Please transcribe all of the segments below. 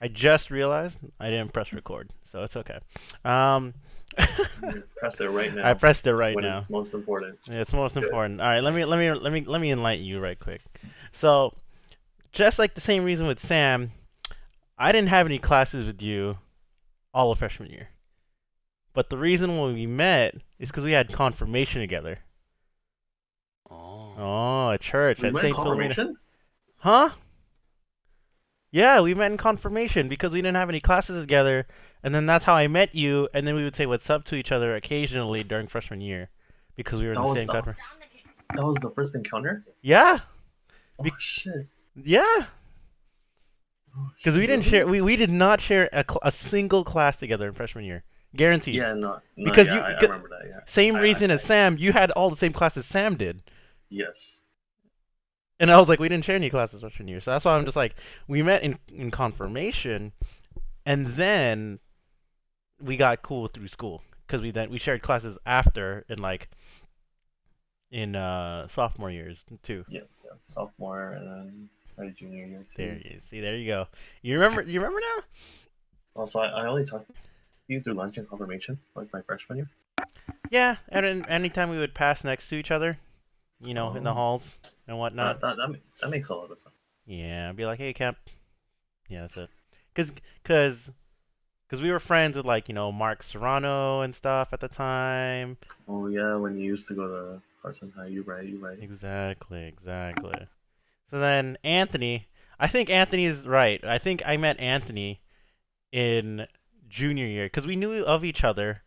I just realized I didn't press record, so it's okay. Um, You press it right I now pressed it right when now. it's most important. Yeah, it's most Good. important. All right, let me enlighten you right quick. So, just like the same reason with Sam, I didn't have any classes with you all of freshman year. But the reason when we met is because we had confirmation together. Oh. Oh, at church We at met in St. Philomena. confirmation? Huh? Yeah, we met in confirmation because we didn't have any classes together, and then that's how I met you, and then we would say what's up to each other occasionally during freshman year because we were in That the was same that country. was that was the first encounter? Yeah, Oh be- shit. yeah, Oh because shit, we didn't really? share. We did not share a single class together in freshman year, guaranteed. Yeah, no, Because yeah, you I remember that, yeah. same I reason as Sam, you had all the same classes Sam did. yes. And I was like, we didn't share any classes freshman year, so that's why I'm just like, we met in confirmation, and then we got cool through school because we shared classes after in like in sophomore years too. Yeah, yeah. Sophomore and then my junior year There too. you see, there you go. You remember now? Also, I only talked to you through lunch and confirmation, like my freshman year. Yeah, and then anytime we would pass next to each other, in the Oh, halls and whatnot. that makes a lot of sense. Yeah, I'd be like, hey, Kemp. Yeah, that's it. Cause, cause, cause we were friends with like Mark Serrano and stuff at the time. Oh yeah, when you used to go to Carson High, you're right. Exactly, exactly. So then Anthony, I think Anthony is right. I think I met Anthony in junior year because we knew of each other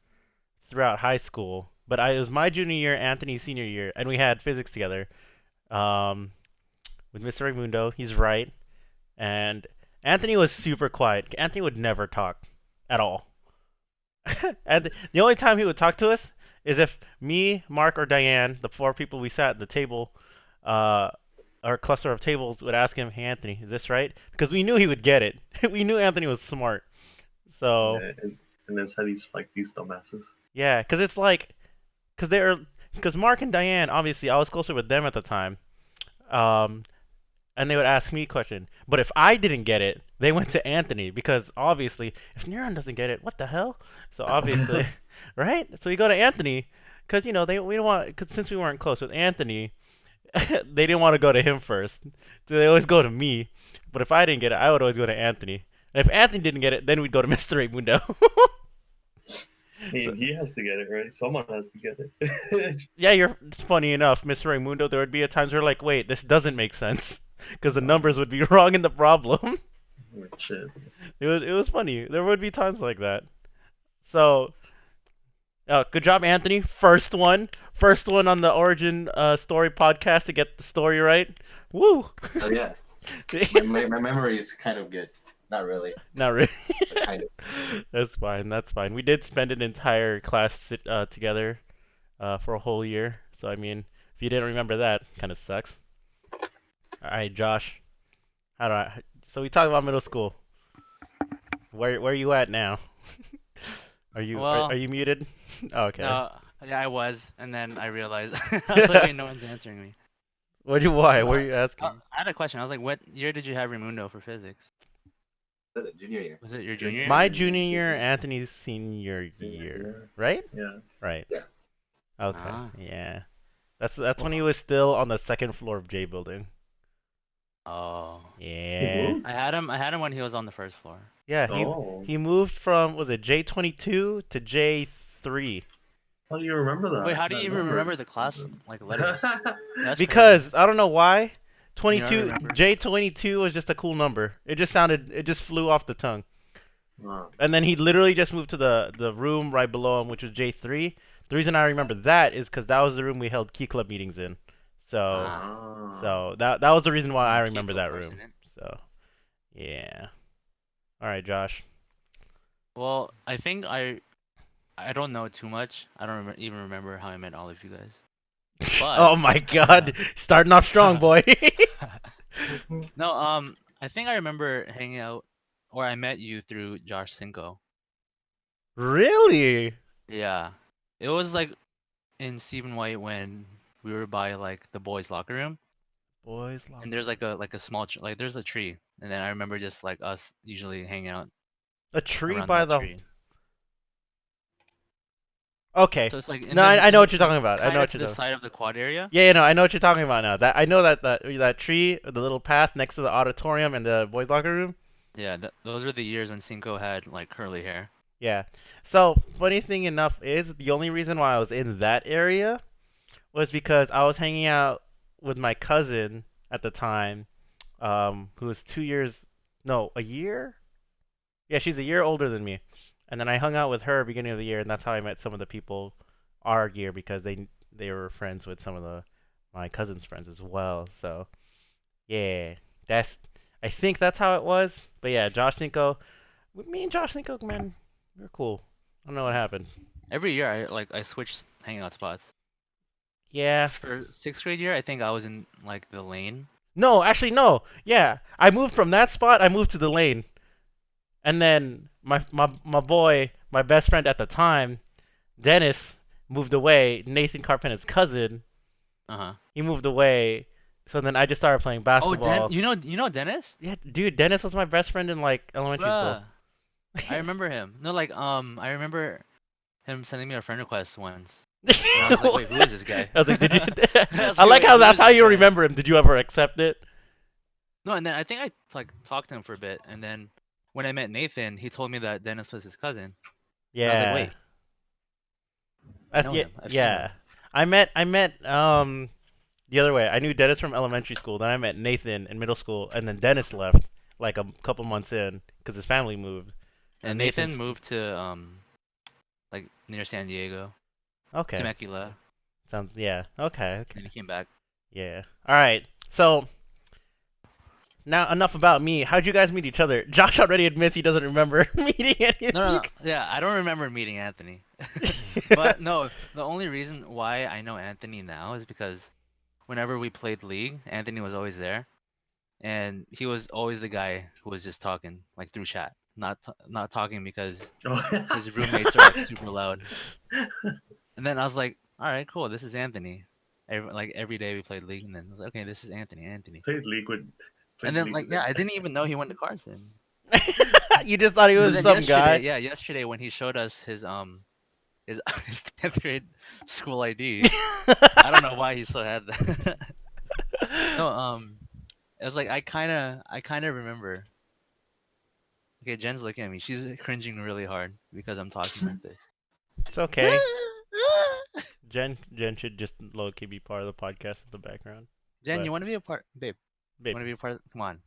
throughout high school. But it was my junior year, Anthony's senior year, and we had physics together um, with Mr. Raimundo. He's right, and Anthony was super quiet. Anthony would never talk at all. And the only time he would talk to us is if me, Mark, or Diane, the four people we sat at the table, uh, our cluster of tables, would ask him, "Hey, Anthony, is this right?" Because we knew he would get it. We knew Anthony was smart. So Yeah, and then had these dumbasses. yeah, because it's like, because Mark and Diane, obviously, I was closer with them at the time. Um, and they would ask me a question. But if I didn't get it, they went to Anthony because obviously, if Neuron doesn't get it, what the hell? So obviously, right? So we go to Anthony because we don't want cause since we weren't close with Anthony, they didn't want to go to him first. So they always go to me. But if I didn't get it, I would always go to Anthony. And if Anthony didn't get it, then we'd go to Mr. Raimundo. I So mean, he has to get it right. Someone has to get it. yeah, you're funny enough, Mr. Raimundo. There would be a times where like, wait, this doesn't make sense because the numbers would be wrong in the problem. Shit. It was funny. There would be times like that. So, good job, Anthony. First one on the Origin Story podcast to get the story right. Woo! Oh yeah. My memory is kind of good. Not really, Not really. but kind of. That's fine. That's fine. We did spend an entire class together for a whole year. So I mean, if you didn't remember that, kind of sucks. All right, Josh. How do I? So we talked about middle school. Where are you at now? Are Well, you muted? Oh, okay. no, yeah, I was, and then I realized I was like, wait, no one's answering me. Why? What are Uh, you I asking? had a question. I was like, what year did you have Raimundo for physics? Is it junior year? Was it your junior year? My Junior, junior year, junior, Anthony's senior senior year, year. right? Yeah. Right. Yeah. Okay. Ah, Yeah. That's when he well, was still on the second floor of J building. oh, He Yeah. moved? I had him when he was on the first floor. Yeah, Oh. he moved from was it J22 to J3 How do you remember Wait, that? how do you That even remember number? the class like letters? That's crazy. because I don't know why You don't 22 remember? J22 was just a cool number. It just flew off the tongue. Oh. And then he literally just moved to the room right below him, which was J3. The reason I remember that is because that was the room we held Key Club meetings in. So, Ah, that was the reason why I I'm a key remember club that room. person. So, yeah. All right, Josh. Well, I don't know too much. I don't even remember how I met all of you guys. Oh But my God, starting off strong, boy. no, I think I remember hanging out, or I met you through Josh Cinco. Really? Yeah, it was like in Stephen White when we were by like the boys' locker room, Boys and locker there's room. like a small like there's a tree And then I remember just like us usually hanging out A tree around by that the. tree. Okay. So it's like No, I know what you're talking about. I know kind of what to you're the talking. side of the quad area. Yeah, no, I know what you're talking about now. That I know that tree, the little path next to the auditorium and the boys' locker room. Yeah, those were the years when Cinco had like curly hair. Yeah. So funny thing enough is the only reason why I was in that area was because I was hanging out with my cousin at the time, who was 2 years, no, a year. Yeah, she's a year older than me. And then I hung out with her beginning of the year, and that's how I met some of the people our year because they were friends with some of the my cousin's friends as well. So yeah, that's I think that's how it was. But yeah, Josh Cinco, me and Josh Cinco, man, we're cool. I don't know what happened. Every year I switched hangout spots. Yeah. For sixth grade year, I think I was in like the lane. No, actually no. Yeah, I moved from that spot. I moved to the lane, and then my boy, my best friend at the time, Dennis, moved away. Nathan Carpenter's cousin, Uh-huh. he moved away. So then I just started playing Oh, basketball. you know Dennis? Yeah, dude, Dennis was my best friend in like elementary school. Bruh, I remember him. No, like I remember him sending me a friend request once, and I was like, wait, who is this guy? I was like, did you? I was I like, like wait, how who that's is how this you guy? remember him. Did you ever accept it? No, and then I think I like talked to him for a bit, and then when I met Nathan, he told me that Dennis was his cousin. And I was like, Yeah. wait, I know Yeah, him. I've seen yeah. him. I met the other way. I knew Dennis from elementary school. Then I met Nathan in middle school, and then Dennis left like a couple months in because his family moved. And Nathan Nathan's moved to like near San Diego, okay. Temecula, Sounds yeah. Okay, and then okay. he came back. Yeah. All right. So now enough about me. How'd you guys meet each other? Josh already admits he doesn't remember meeting any of No, no, you. no. Yeah, I don't remember meeting Anthony. But no, the only reason why I know Anthony now is because whenever we played League, Anthony was always there, and he was always the guy who was just talking like through chat, not talking because his roommates are like super loud. And then I was like, all right, cool, this is Anthony. Every day we played League, and then I was like, okay, this is Anthony. played League with And played then League like with yeah, it. I didn't even know he went to Carson. You just thought he But was then some yesterday, guy. yeah, yesterday when he showed us his his 10th grade school ID, I don't know why he still had that. No, it was like I kind of remember. Okay, Jen's looking at me. She's cringing really hard because I'm talking like this. It's okay. Jen should just low key be part of the podcast in the background. Jen, But you want to be a part, babe? babe, Want to be a part? Come on.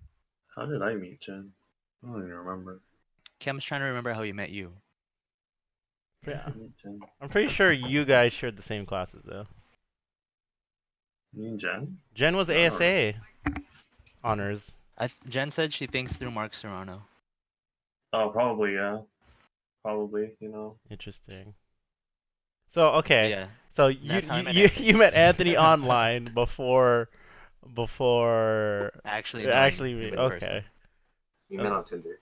How did I meet Jen? I don't even remember. Cam's trying to remember how he met you. yeah, Meet Jen. I'm pretty sure you guys shared the same classes though. Me and Jen? Jen was I don't know. ASA honors. Jen said she thinks through Mark Serrano. Oh, probably yeah. Probably, you know. Interesting. So But okay, yeah, so that's how I met Anthony. you met Anthony online before Actually knowing actually him in person. okay. We met on Tinder.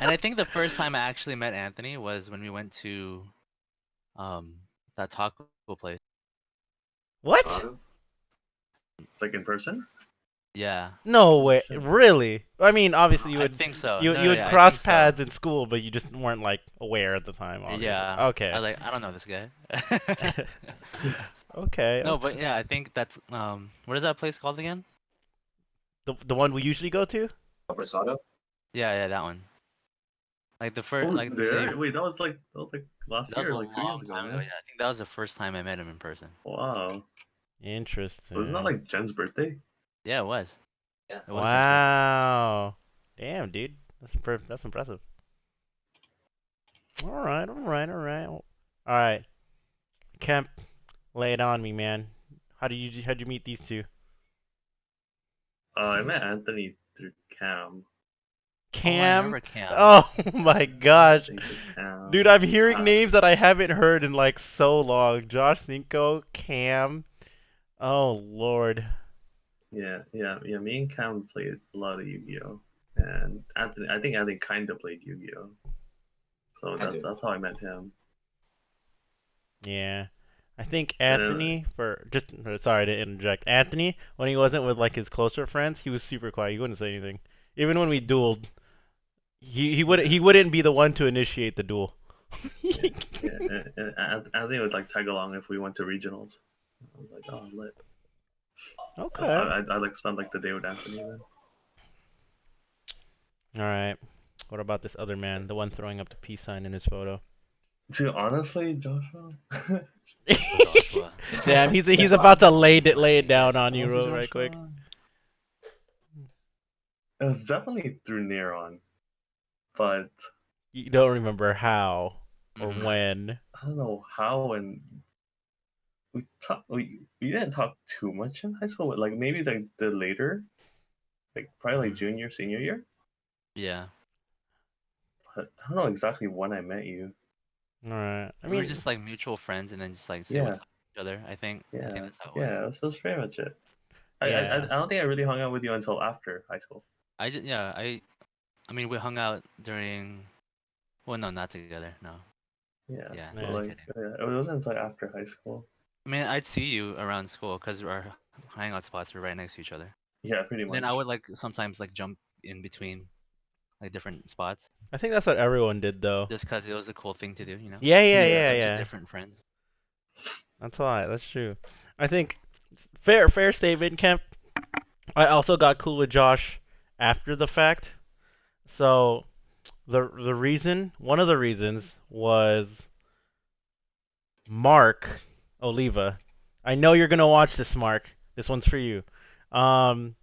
And I think the first time I actually met Anthony was when we went to um that taco place. What? Sado? Like in person? Yeah. No Oh way. shit. Really? I mean, obviously you I would think so. you No, you no, would yeah, I cross think so. paths in school, but you just weren't like aware at the time, obviously. Yeah. Okay. I was like, I don't know this guy. Okay, No, but okay. yeah, I think that's what is that place called again? The one we usually go to? Abrasado? Yeah, yeah, that one. Like the first, Oh, like they, there? Wait, that was like last that was year, a or like 2 years long ago, time ago. man. Yeah, I think that was the first time I met him in person. Wow. Wasn't that Interesting. like Jen's birthday? Yeah, it was. Yeah. It was Jen's birthday. Wow. Damn, dude. That's impressive. All right, all right, all right. All right. Kemp, lay it on me, man. How'd you meet these two? I met Anthony through Cam. Oh, I Cam? remember Cam. Oh my gosh. Thank you, Cam. Dude, I'm hearing Uh, names that I haven't heard in like so long. Josh Cinco, Cam. Oh Lord. yeah. Me and Cam played a lot of Yu-Gi-Oh, and Anthony. I think Anthony kind of played Yu-Gi-Oh, so Kind of. that's how I met him. Yeah. I think And Anthony, for just sorry to interject, Anthony, when he wasn't with like his closer friends, he was super quiet. He wouldn't say anything. Even when we dueled, he wouldn't be the one to initiate the duel. yeah, and Anthony would like tag along if we went to regionals. I was like, oh, lit. Okay. I'd like spend like the day with Anthony then. All right. What about this other man, the one throwing up the peace sign in his photo? Dude, honestly, Joshua. Joshua. Damn, he's about to lay it down on you Honestly, right quick. Joshua, it was definitely through Neron, but You don't remember how or Mhm. when. I don't know how. And we didn't talk too much in high school, but like maybe like the later, like probably like Mhm. junior, senior year. Yeah. But I don't know exactly when I met you. All right. I We were mean, just like mutual friends, and then just like say Yeah, what's up to each other. I think. I think yeah, that's how it was. yeah. That's pretty much it. I yeah. don't think I really hung out with you until after high school. I just yeah. I mean, we hung out during. Well, no, not together. No. Yeah, Yeah. but Yeah. Just like kidding. it wasn't until after high school. I mean, I'd see you around school because our hangout spots were right next to each other. Yeah, pretty And then I much. would like sometimes like jump in between like different spots I think that's what everyone did though. just because it was a cool thing to do, you know? Yeah, yeah, Meet Yeah. yeah, such yeah. different friends. That's why. That's true. I think fair statement, Kemp. I also got cool with Josh after the fact. So one of the reasons was Mark Oliva. I know you're gonna watch this, Mark. This one's for you. Um,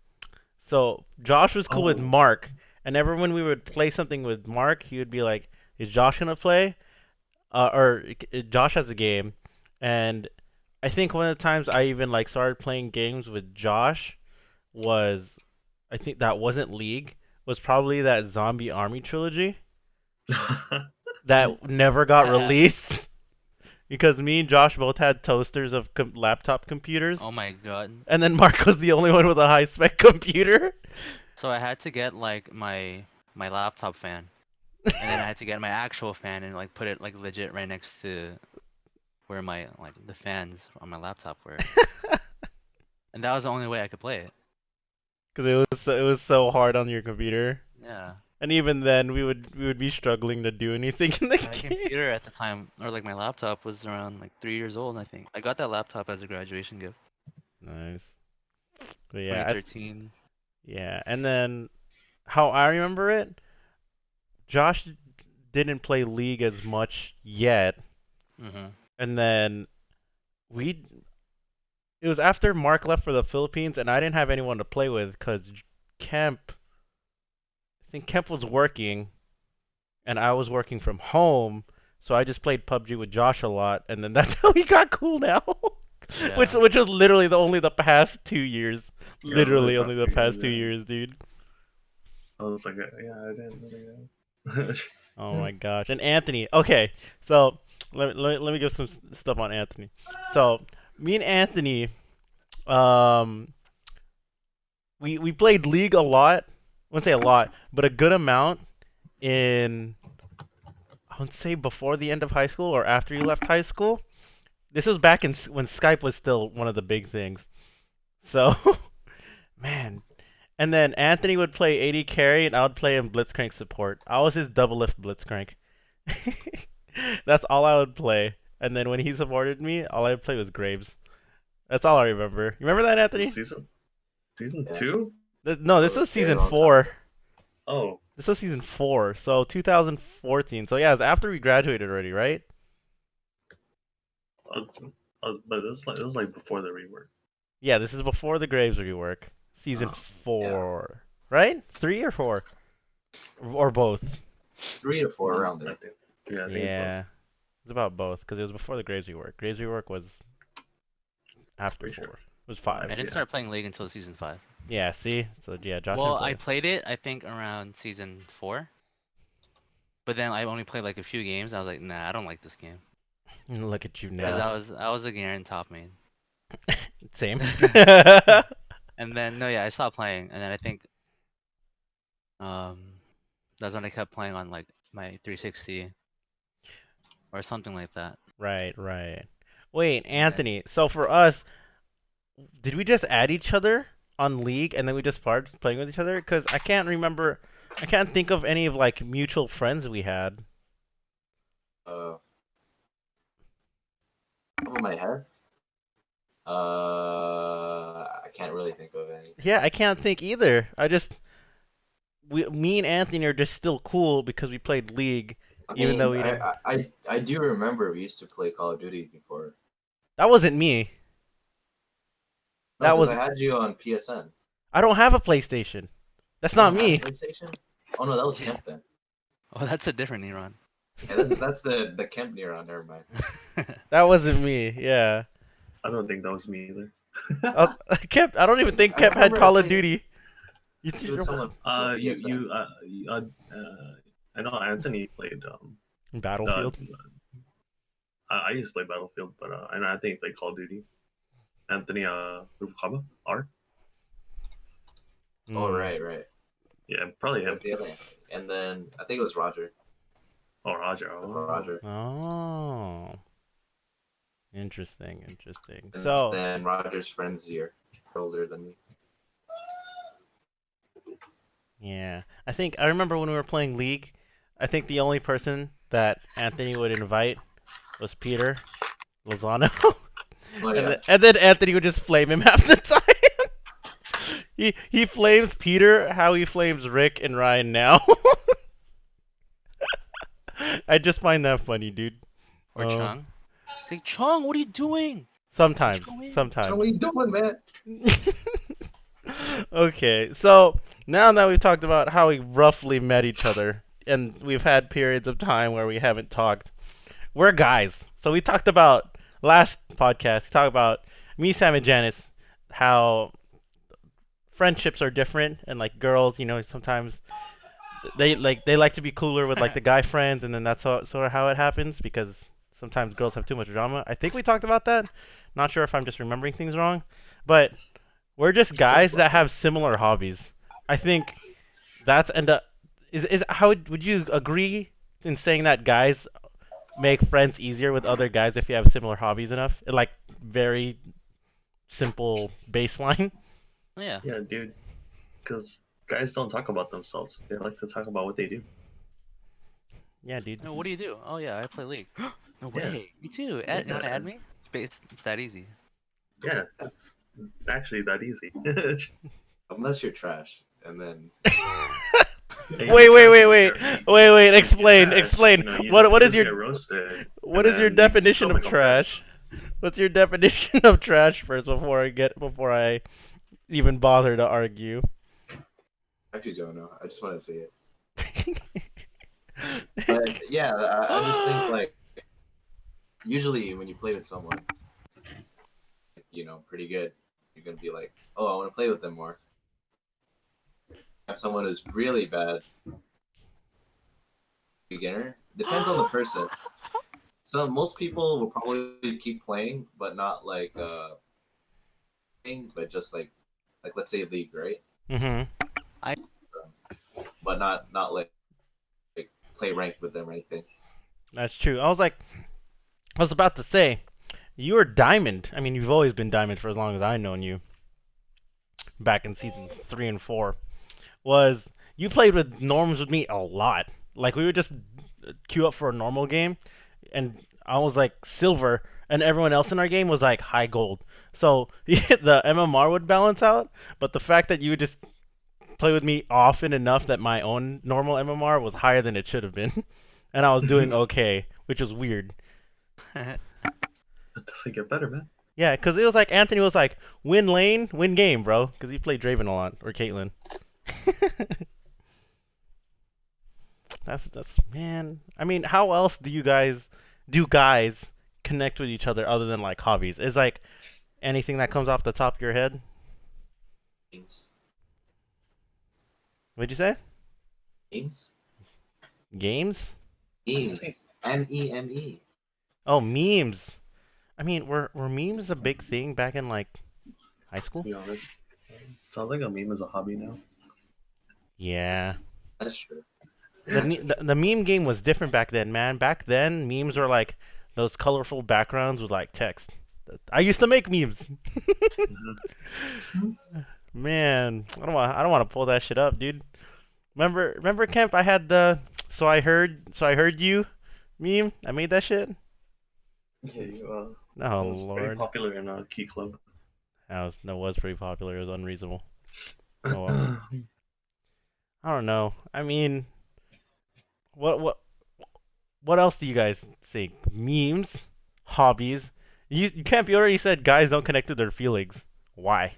so Josh was cool with Oh. Mark, and ever when we would play something with Mark, he would be like, "Is Josh gonna play?" Josh has a game, and I think one of the times I even like started playing games with Josh was, I think that wasn't League, was probably that Zombie Army trilogy that never got released because me and Josh both had toasters of laptop computers, Oh my god. and then Mark was the only one with a high spec computer. So I had to get like my laptop fan, and then I had to get my actual fan and like put it like legit right next to where my like the fans on my laptop were. And that was the only way I could play it. Because it was so hard on your computer, Yeah. and even then we would be struggling to do anything in the My game. computer at the time, or like my laptop, was around like 3 years old, I think. I got that laptop as a graduation gift, Nice. But yeah, 2013. yeah, and then how I remember it, Josh didn't play League as much yet, Mhm. and then we it was after Mark left for the Philippines, and I didn't have anyone to play with because Kemp, I think Kemp was working, and I was working from home, so I just played PUBG with Josh a lot, and then that's how we got cool now. Which Yeah. was literally only the past 2 years, Yeah, really literally only past the 2 years, past two yeah. years, dude. I was like, yeah, I didn't really. Oh my gosh. And Anthony. Okay, so let me give some stuff on Anthony. So me and Anthony, um, we played League a lot. I wouldn't say a lot, but a good amount in, I would say, before the end of high school or after you left high school. This was back in when Skype was still one of the big things. So, man. And then Anthony would play 80 carry, and I would play him Blitzcrank support. I was his double lift Blitzcrank. That's all I would play. And then when he supported me, all I would play was Graves. That's all I remember. You remember that, Anthony? Season Yeah. 2? No, this For a was very season long 4. time. Oh, This was season 4, so 2014. So yeah, it was after we graduated already, right? but it was like before the rework. Yeah, this is before the Graves rework. Season Oh, 4, right? 3 or 4, or both. 3 or 4 around I there. think. Yeah, I think it's Yeah, it's about both because it was before the Graves rework. Graves rework was after Pretty 4. sure. It was 5. I didn't Yeah. start playing League until season 5. Yeah, see? So yeah, Josh Well, didn't I play. played it, I think, around season 4. But then I only played like a few games. I was like, nah, I don't like this game. Look at you Because now. I was a Garen top main. Same. And then no, yeah, I stopped playing, and then I think that's when I kept playing on like my 360 or something like that. Right, right. Wait, And then Anthony. So for us, did we just add each other on League and then we just started playing with each other? Because I can't remember. I can't think of any of like mutual friends we had. Uh, top of my head. I can't really think of any. Yeah, I can't think either. Me and Anthony are just still cool because we played League, I even though mean, we didn't. I do remember we used to play Call of Duty before. That wasn't me. No, That because was. I had you on PSN. I don't have a PlayStation. That's You not don't have me. PlayStation? Oh no, that was Kemp then. oh, that's a different Neron. Yeah, that's the Kemp neuron. Never mind. That wasn't me. Yeah. I don't think that was me either. Kemp. I don't even think I Kemp had remember Call I of played Duty. with someone on You PSN. I know Anthony played Battlefield. I used to play Battlefield, but and I think he played Call of Duty. Anthony Rukaba R. Oh Hmm. right. Yeah, probably That him. was the other Anthony. And then I think it was Roger. Oh, Roger. Oh. Roger. Oh. Interesting. And So. then Roger's friend's year older than me. Yeah, I remember when we were playing League, I think the only person that Anthony would invite was Peter Lozano. Oh and, yeah. then Anthony would just flame him half the time. he flames Peter how he flames Rick and Ryan now. I just find that funny, dude. or Chung. Like, Chung, what are you doing? Sometimes, Go in. So what are you doing, man? Okay, so now that we've talked about how we roughly met each other, and we've had periods of time where we haven't talked, we're guys. So we talked about last podcast. We talked about me, Sam, and Janice, how friendships are different, and like girls, sometimes they like to be cooler with like the guy friends, and then that's sort of how it happens because sometimes girls have too much drama. I think we talked about that. Not sure if I'm just remembering things wrong, but we're just guys that have similar hobbies. I think that's and is how would you agree in saying that guys make friends easier with other guys if you have similar hobbies enough? Like very simple baseline. Yeah. Yeah, dude. Because guys don't talk about themselves. They like to talk about what they do. Yeah, dude. No, what do you do? Oh yeah, I play League. No Yeah. way. Me too. Yeah. You wanna add me? It's that easy. Yeah, it's actually that easy. Unless you're trash, and then Wait. Explain. What is get your roasted? what and is your then you definition still of become friends. trash? What's your definition of trash first before I even bother to argue? I actually don't know. I just want to see it. But yeah, I just think like usually when you play with someone, pretty good, you're gonna be like, oh, I want to play with them more. Have someone who's really bad beginner. Depends on the person. So most people will probably keep playing, but not like but just like let's say League, right? Mhm. But not like play ranked with them or anything. That's true. I was about to say, you were Diamond. I mean, you've always been Diamond for as long as I've known you. Back in seasons 3 and 4, you played with norms with me a lot. Like we would just queue up for a normal game, and I was like silver, and everyone else in our game was like high gold. So the MMR would balance out, but the fact that you would just play with me often enough that my own normal MMR was higher than it should have been, and I was doing okay, which was weird. It doesn't get better, man. Yeah, because it was like Anthony was like, win lane, win game, bro. Because he played Draven a lot, or Caitlyn. that's man. I mean, how else do guys connect with each other other than like hobbies? Is like anything that comes off the top of your head? Games. What'd you say? Games. Games? Games. Meme. Oh, memes. I mean, were memes a big thing back in like high To school? be honest, sounds like a meme is a hobby now. Yeah. That's true. The meme game was different back then, man. Back then, memes were like those colorful backgrounds with like text. I used to make memes. Man, I don't want to pull that shit up, dude. Remember Kemp? I had the so I heard you meme. I made that shit. Yeah, Oh it was pretty lord, popular in Key Club. that was pretty popular. It was unreasonable. Oh well. I don't know. I mean, what what what else do you guys think? Memes, hobbies. You Kemp, you already said guys don't connect to their feelings. Why?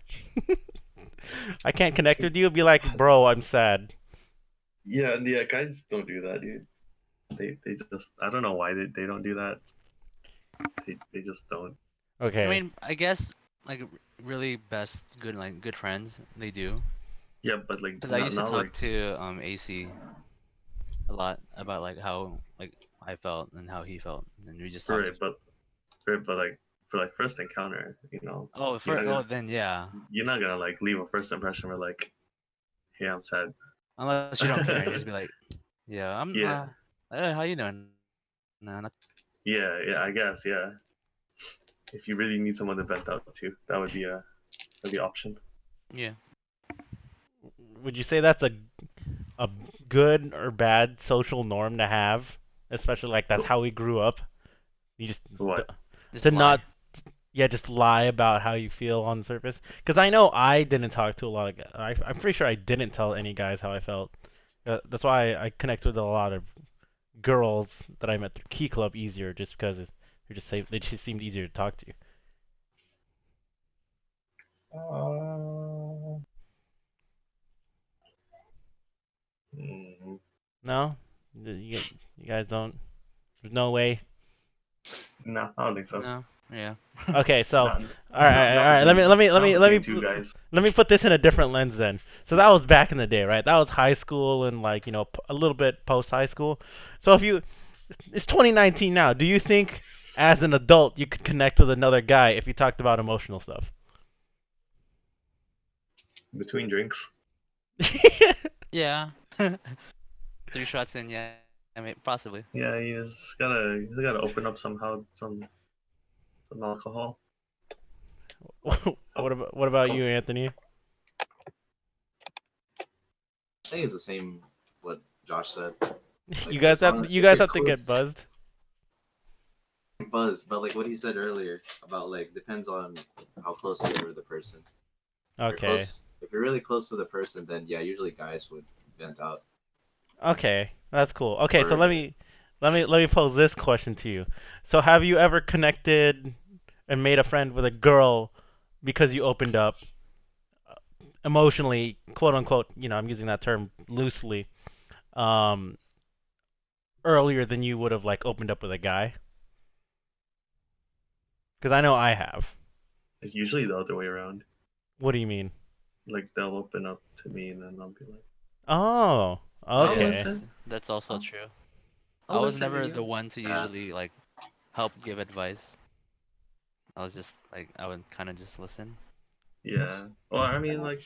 I can't connect with you. Be like, bro, I'm sad. Yeah, guys don't do that, dude. They just I don't know why they don't do that. They just don't. I Okay. mean, I guess like really best good friends they do. Yeah, but like Cause I used to not talk like to AC a lot about like how like I felt and how he felt, and we just talked. right, but like for like first encounter, Oh, then yeah. you're not gonna like leave a first impression where like, hey, I'm sad. Unless you don't care, you just be like, yeah, I'm. Yeah, Hey, how you doing? No, not. yeah, I guess, yeah. If you really need someone to vent out to, that would be the option. Yeah. Would you say that's a good or bad social norm to have? Especially like that's how we grew up. You just What? Just to lie. not just lie about how you feel on the surface. Because I know I didn't talk to a lot of guys. I'm pretty sure I didn't tell any guys how I felt. That's why I connect with a lot of girls that I met through Key Club easier, just because they just seemed easier to talk to. Mm, No, you guys don't. There's no way. no, I don't think so. No. Yeah. Okay, so Not, all right, all right. not between two guys. Let me put this in a different lens then. So that was back in the day, right? That was high school and like a little bit post high school. So it's 2019 now. Do you think as an adult you could connect with another guy if you talked about emotional stuff? Between drinks. Yeah. 3 shots in, yeah. I mean, possibly. Yeah, he's gotta open up somehow, some alcohol. What about you, Anthony? I think it's the same what Josh said. You Like, as guys long you if guys you're have to get close, buzzed. buzz, but like what he said earlier about like depends on how close you are with the person. If you're Okay. close, if you're really close to the person, then yeah, usually guys would vent out. Okay, that's cool. Okay, so Or let me pose this question to you. So have you ever connected and made a friend with a girl because you opened up emotionally, quote unquote, I'm using that term loosely, um, earlier than you would have like opened up with a guy? Because I know I have. It's usually the other way around. What do you mean? Like they'll open up to me and then I'll be like, Oh, I'll okay. listen. That's also I'll- true. I I'll was listen to never you. the one to usually like help give advice. I was just like I would kind of just listen. Yeah. Well, I mean, like,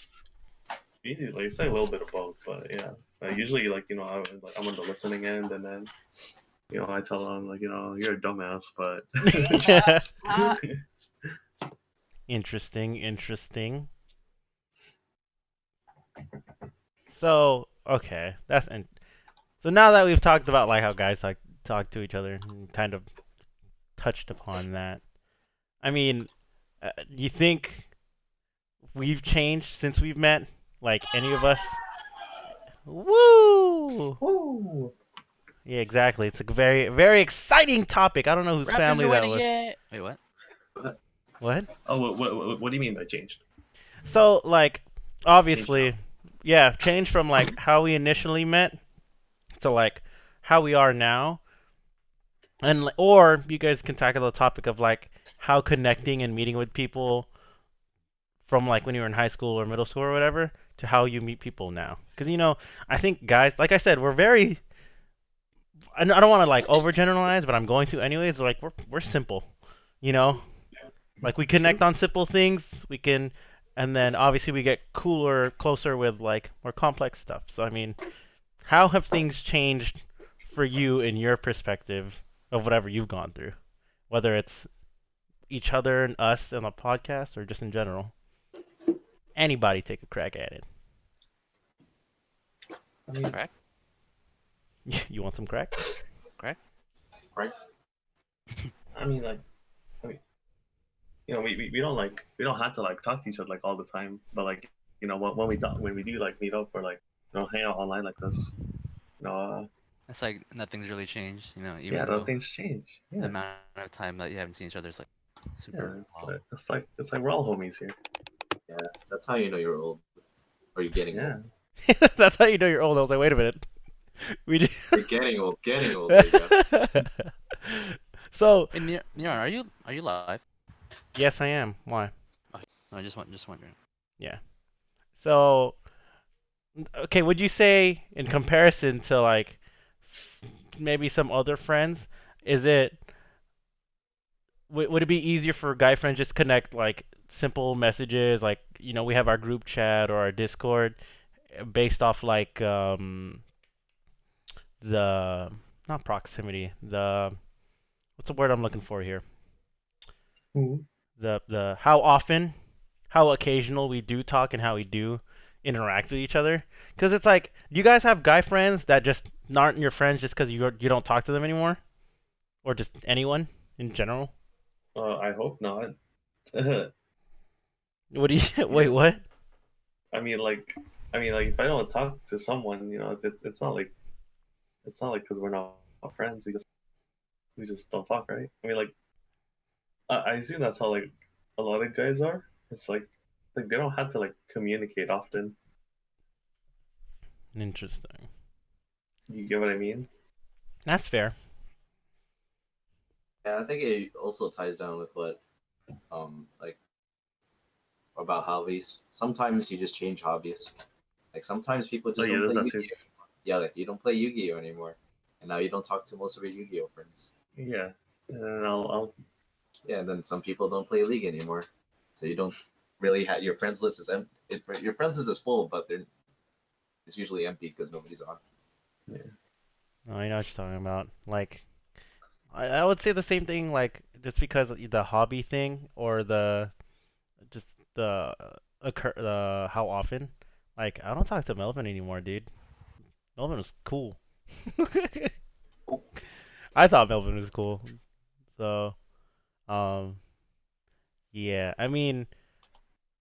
like it's like a little bit of both, but yeah. Usually, like, I'm on the listening end, and then, I tell them, like, you're a dumbass, but. Interesting, interesting. So, okay, so now that we've talked about like how guys like talk to each other and kind of touched upon that, I mean, do you think we've changed since we've met? Like any of us? Woo! Woo! Yeah, exactly. It's a very, very exciting topic. I don't know whose Raptors family are that winning, was. yeah. Wait, what? What? Oh, what do you mean by changed? So, like, Changed obviously, how? yeah, change from like how we initially met to like how we are now. And or you guys can tackle the topic of like how connecting and meeting with people from like when you were in high school or middle school or whatever to how you meet people now. Because I think guys, like I said, we're very. I don't want to like overgeneralize, but I'm going to anyways. Like we're simple, you know. Like we connect True. on simple things. We can, and then obviously we get cooler, closer with like more complex stuff. So I mean, how have things changed for you in your perspective of whatever you've gone through? whether it's each other and us on a podcast or just in general. Anybody take a crack at it. I mean, Crack? You want some crack? Crack? Right? I mean, like, I mean, we don't like we don't have to like talk to each other like all the time, but like, when we talk, when we do like meet up or like hang out online like this, you know, It's like nothing's really changed, even yeah, the though things change. the Yeah, amount of time that you haven't seen each other is like yeah, super it's long. like it's like we're all homies here. Yeah, that's how you know you're old, or you're getting Yeah, old. That's how you know you're old. I was like, wait a minute. We did. You're getting old. Getting old. There you go. So, Hey, Miran, are you live? yes, I am. Why? Okay. No, just wondering. Yeah. So, okay, would you say, in comparison to like maybe some other friends, is it would it be easier for guy friends just connect like simple messages, like we have our group chat or our Discord, based off like the not proximity, the what's the word I'm looking for here? Mhm. The how often, how occasional we do talk and how we do interact with each other. Because it's like, do you guys have guy friends that just aren't your friends just because you don't talk to them anymore, or just anyone in general? I hope not. What do you wait? Yeah, What? I mean, like, if I don't talk to someone, it's not like because we're not friends, we just don't talk, right? I mean, like, I assume that's how like a lot of guys are. It's like they don't have to like communicate often. Interesting. You get what I mean? That's fair. Yeah, I think it also ties down with what, like about hobbies. Sometimes you just change hobbies. Like sometimes people Oh just yeah, don't there's play that too. Yu-Gi-Oh. Yeah, like you don't play Yu-Gi-Oh anymore, and now you don't talk to most of your Yu-Gi-Oh friends. Yeah, and I'll Yeah, and then some people don't play League anymore, so you don't really have your friends list is empty. Your friends list is full, but it's usually empty because nobody's on. yeah. Oh, I know what you're talking about. Like, I would say the same thing. Like, just because of the hobby thing or the just the occur the how often. Like, I don't talk to Melvin anymore, dude. Melvin was cool. I thought Melvin was cool. So, um, yeah. I mean,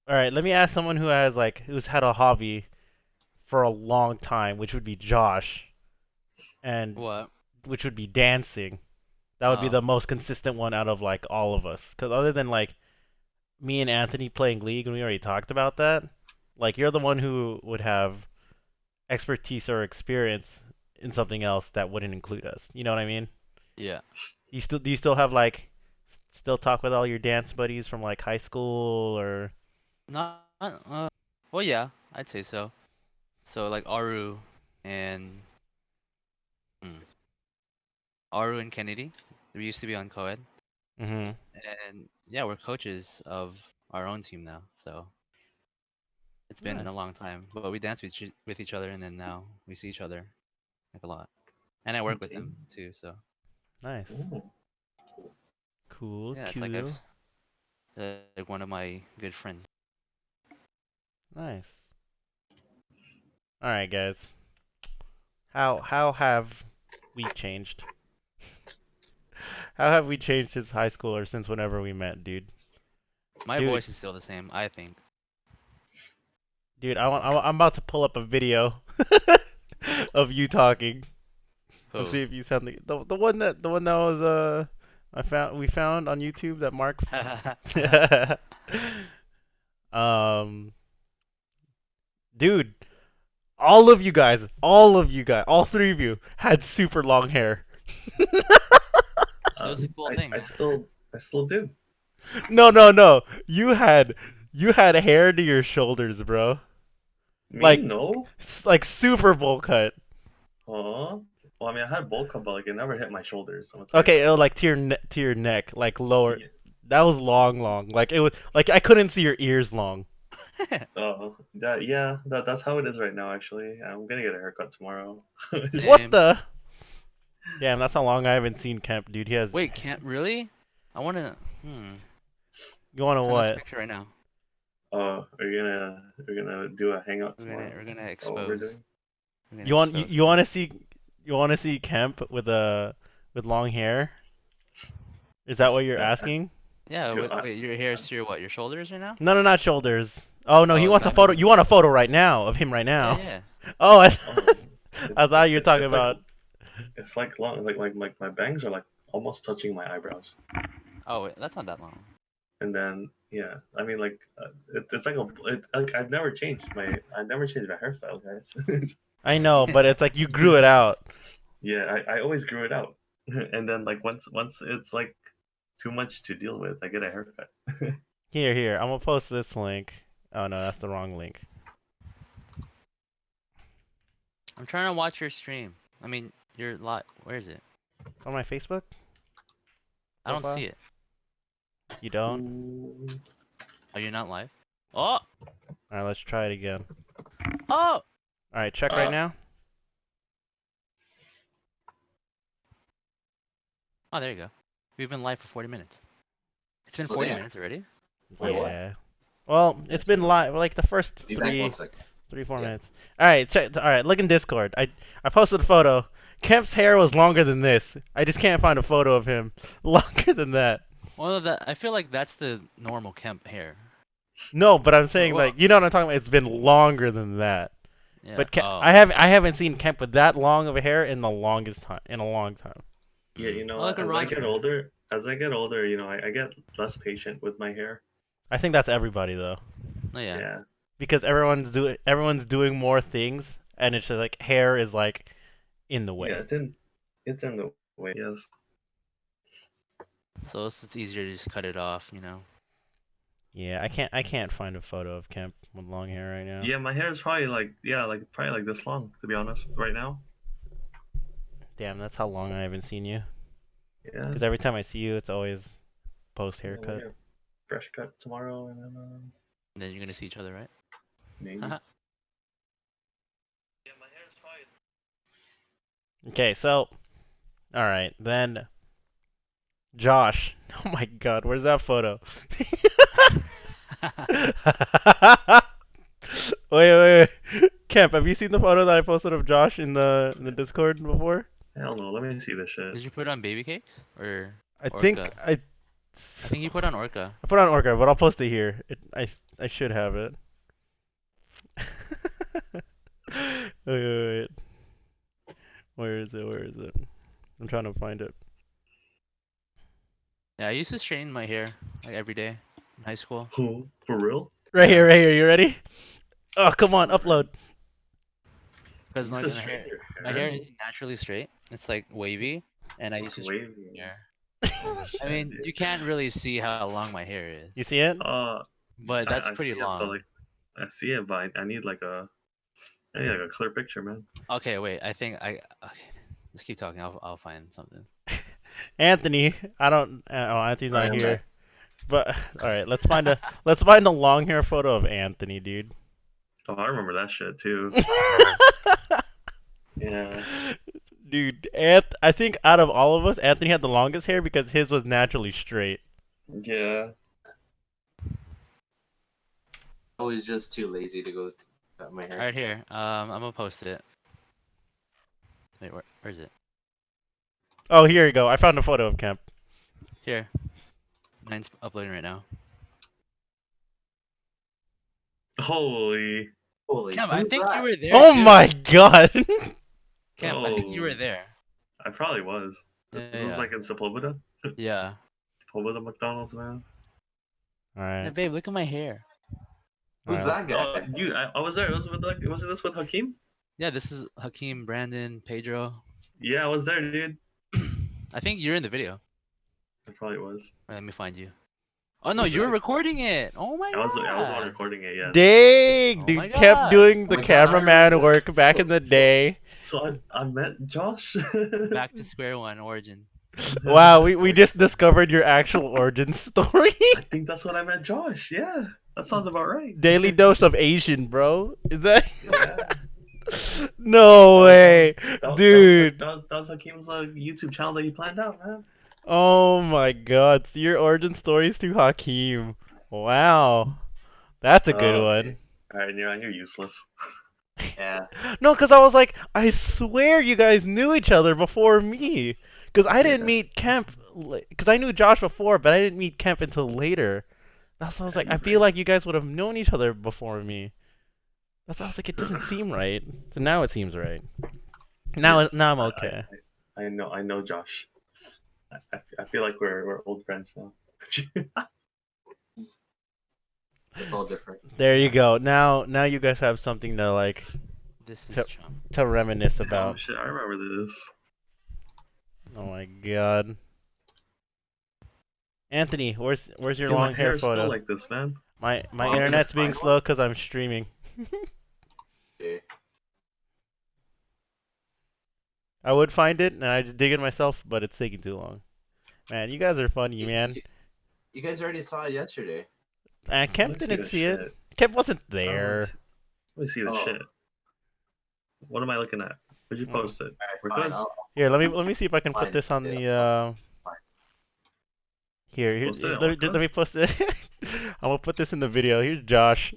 all right. Let me ask someone who has like who's had a hobby for a long time, which would be Josh, and What? which would be dancing. That would be Oh. the most consistent one out of like all of us. Because other than like me and Anthony playing League, and we already talked about that, like you're the one who would have expertise or experience in something else that wouldn't include us. You know what I mean? Yeah. Do you still have like still talk with all your dance buddies from like high school or Not. Well, yeah, I'd say so. So like and hmm, Aru and Kennedy, we used to be on co-ed, mhm. and yeah, we're coaches of our own team now. So it's been Nice. a long time, but we dance with each other, and then now we see each other like a lot, and I work with Okay. them too. So Nice. Ooh. Cool, yeah, it's like cool. like one of my good friends. Nice. All right, guys. How have we changed? How have we changed since high school or since whenever we met, dude? My Dude, voice is still the same, I think. I'm about to pull up a video of you talking. Let's Who? see if you sound the one that was we found on YouTube that Mark um dude, all all three of you had super long hair. It was a cool thing, I man. still do. No, no, no. You had hair to your shoulders, bro. Me? Like No. like Super Bowl cut. Huh? Well, I mean, I had bowl cut, but like it never hit my shoulders. I'm gonna tell you Okay, that. like to to your neck, like lower. Yeah. That was long. Like it was like I couldn't see your ears long. That's how it is right now. Actually, I'm gonna get a haircut tomorrow. What Same. the? Damn, that's how long I haven't seen Kemp, dude. He has Wait, can't really? I wanna. You want to Send us a what? picture right now. We're gonna do a hangout tomorrow. We're gonna Is that what we're expose. doing? We're gonna You want expose. you want to see Kemp with long hair? Is that what you're asking? Yeah. Dude, Wait, your hair's to your what? Your shoulders right now? No, not shoulders. Oh no, he Oh, wants a that photo. means. You want a photo right now of him right Yeah, now? yeah. Oh, oh, I thought you were talking it's like about. it's like long, like my bangs are like almost touching my eyebrows, Oh, wait, that's not that long. and then yeah, I mean like it's like like I never changed my hairstyle, guys. I know, but it's like you grew it out. Yeah, I always grew it out, and then like once it's like too much to deal with, I get a haircut. Here. I'm gonna post this link. Oh no, that's the wrong link. I'm trying to watch your stream. I mean, your lot. Where is it? It's on my Facebook I don't profile. see it. You don't? Ooh. Are you not live? Oh! All right, let's try it again. Oh! All right, check right now. Oh, there you go. We've been live for 40 minutes. It's been Well, 40 yeah. minutes already? Wait, what? Yeah. Well, it's been live like the first Be back 1 second. 4 Yeah. minutes. All right, check. All right, look in Discord. I posted a photo. Kemp's hair was longer than this. I just can't find a photo of him longer than that. Well, I feel like that's the normal Kemp hair. No, but I'm saying Well- like you know what I'm talking about. It's been longer than that. Yeah. But oh. I haven't seen Kemp with that long of a hair in a long time. Yeah, you know, I like a as I Roger. get older, you know, I get less patient with my hair. I think that's everybody though, Oh, yeah. Yeah. because everyone's doing more things, and it's just like hair is like in the way. Yeah, it's in the way. Yes. So it's easier to just cut it off, you know? Yeah, I can't find a photo of Kemp with long hair right now. Yeah, my hair is probably like this long, to be honest, right now. Damn, that's how long I haven't seen you. Yeah. Because every time I see you, it's always post Yeah, haircut. yeah. Fresh cut tomorrow, and then And then you're gonna see each other, right? maybe. Haha. Yeah, my hair is probably. Okay, so, all right, then Josh. Oh my God, where's that photo? Wait. Kemp, have you seen the photo that I posted of Josh in the Discord before? Hell no, let me see this shit. Did you put it on baby cakes? Or I think Orca? I I think you put on Orca. I put it on Orca, but I'll post it here. I should have it. Wait. Where is it? I'm trying to find it. Yeah, I used to straighten my hair like every day in high school. Who? For real? Right here. You ready? Oh, come on, upload. Because You like, used to my straighten your my hair isn't naturally straight. It's like wavy, and I used to straighten Wavy. my hair. I mean, you can't really see how long my hair is. You see it? But that's I pretty see it, long. but, like, I see it, but I need like a clear picture, man. Okay, wait. I think I. Okay, let's keep talking. I'll find something. Anthony, I don't. Oh, Anthony's Alright, not I'm here. back. But all right, let's find a long hair photo of Anthony, dude. Oh, I remember that shit too. Yeah. Dude, I think out of all of us, Anthony had the longest hair because his was naturally straight. Yeah. I was just too lazy to go cut my hair. Right here. I'm gonna post it. Wait, where is it? Oh, here you go. I found a photo of Kemp. Here. Mine's uploading right now. Holy. Holy, Cam, I who's think that? you were there. Oh too. my God! Cam, I think you were Oh. there. I probably was. Yeah, This is like in Sepulveda? yeah. Sepulveda McDonald's, man. All Yeah, right. babe, look at my hair. Who's Alright. that guy? I was there. Was it this with Hakeem? Yeah, this is Hakeem, Brandon, Pedro. Yeah, I was there, dude. I think you're in the video. I probably was. Wait, let me find you. Oh no, Who's you were that? recording it. Oh my I was the one god. recording it, yes. Dang, Oh dude, my kept God. doing the Oh my God, I cameraman remember work that. back in the day. So I met Josh. Back to square one, origin. Wow, we just discovered your actual origin story. I think that's when I met Josh. Yeah, that sounds about right. Daily dose of Asian, bro. Is that? Yeah. No way, That dude. was Hakeem's YouTube channel that he planned out, man. Oh my god, so your origin stories to Hakeem. Wow. That's a good Okay. one. Alright, you're useless. Yeah. No, because I was like, I swear you guys knew each other before me. Because I didn't Yeah. meet Kemp, because I knew Josh before, but I didn't meet Kemp until later. That's why I was Yeah, like, I you're feel right. like you guys would have known each other before me. That's why I was like, it doesn't seem right. So now it seems right. Yes, Now I'm okay. I know Josh. I feel like we're old friends now. It's all different. There you go. Now you guys have something to like This is to chum. to reminisce Oh about. shit, I remember this. Oh my god. Anthony, where's your Dude, my long hair hair is still photo? like this, man. My Oh, I'm gonna internet's being find one. slow because I'm streaming. Okay. I would find it and I just dig it myself, but it's taking too long. Man, you guys are funny, You, man. you, you guys already saw it yesterday. Let Kemp me see didn't the see it. shit. Kemp wasn't Oh, there. let me see the Oh, shit. What am I looking at? Where'd you Hmm. post it? alright, Where fine. goes? Here, let me see if I can put Find this on it. the Fine. Post it on let what me let me post? post it. I'm gonna put this in the video. Here's Josh.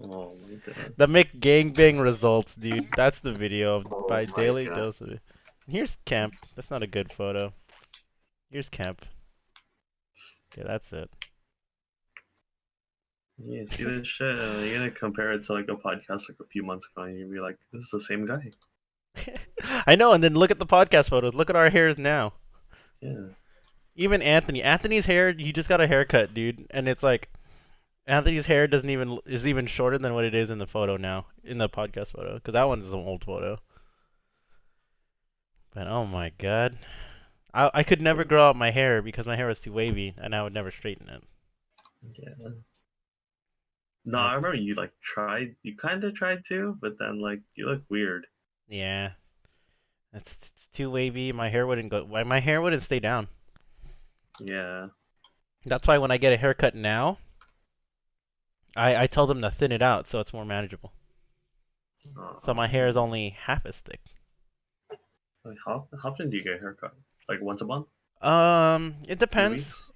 Oh my god. The McGangbang results, dude. That's the video of Oh by my Daily god. Dose of it. Here's Kemp. That's not a good photo. Here's Kemp. Okay, that's it. Yeah, see this shit? You're gonna compare it to like a podcast like a few months ago, and you're gonna be like, "This is the same guy." I know, and then look at the podcast photos. Look at our hairs now. Yeah. Even Anthony. Anthony's hair, he just got a haircut, dude. And it's like Anthony's hair doesn't even is even shorter than what it is in the photo now, in the podcast photo, because that one's an old photo. But oh my god. I could never grow out my hair because my hair was too wavy and I would never straighten it. Yeah. No, I That's remember you like tried. You kind of tried to, but then like you look weird. yeah. It's too wavy. My hair wouldn't go. My hair wouldn't stay down. Yeah. That's why when I get a haircut now, I tell them to thin it out so it's more manageable. So my hair is Um, only half as thick. like how often do you get a haircut? Like once a month? It Few depends. weeks?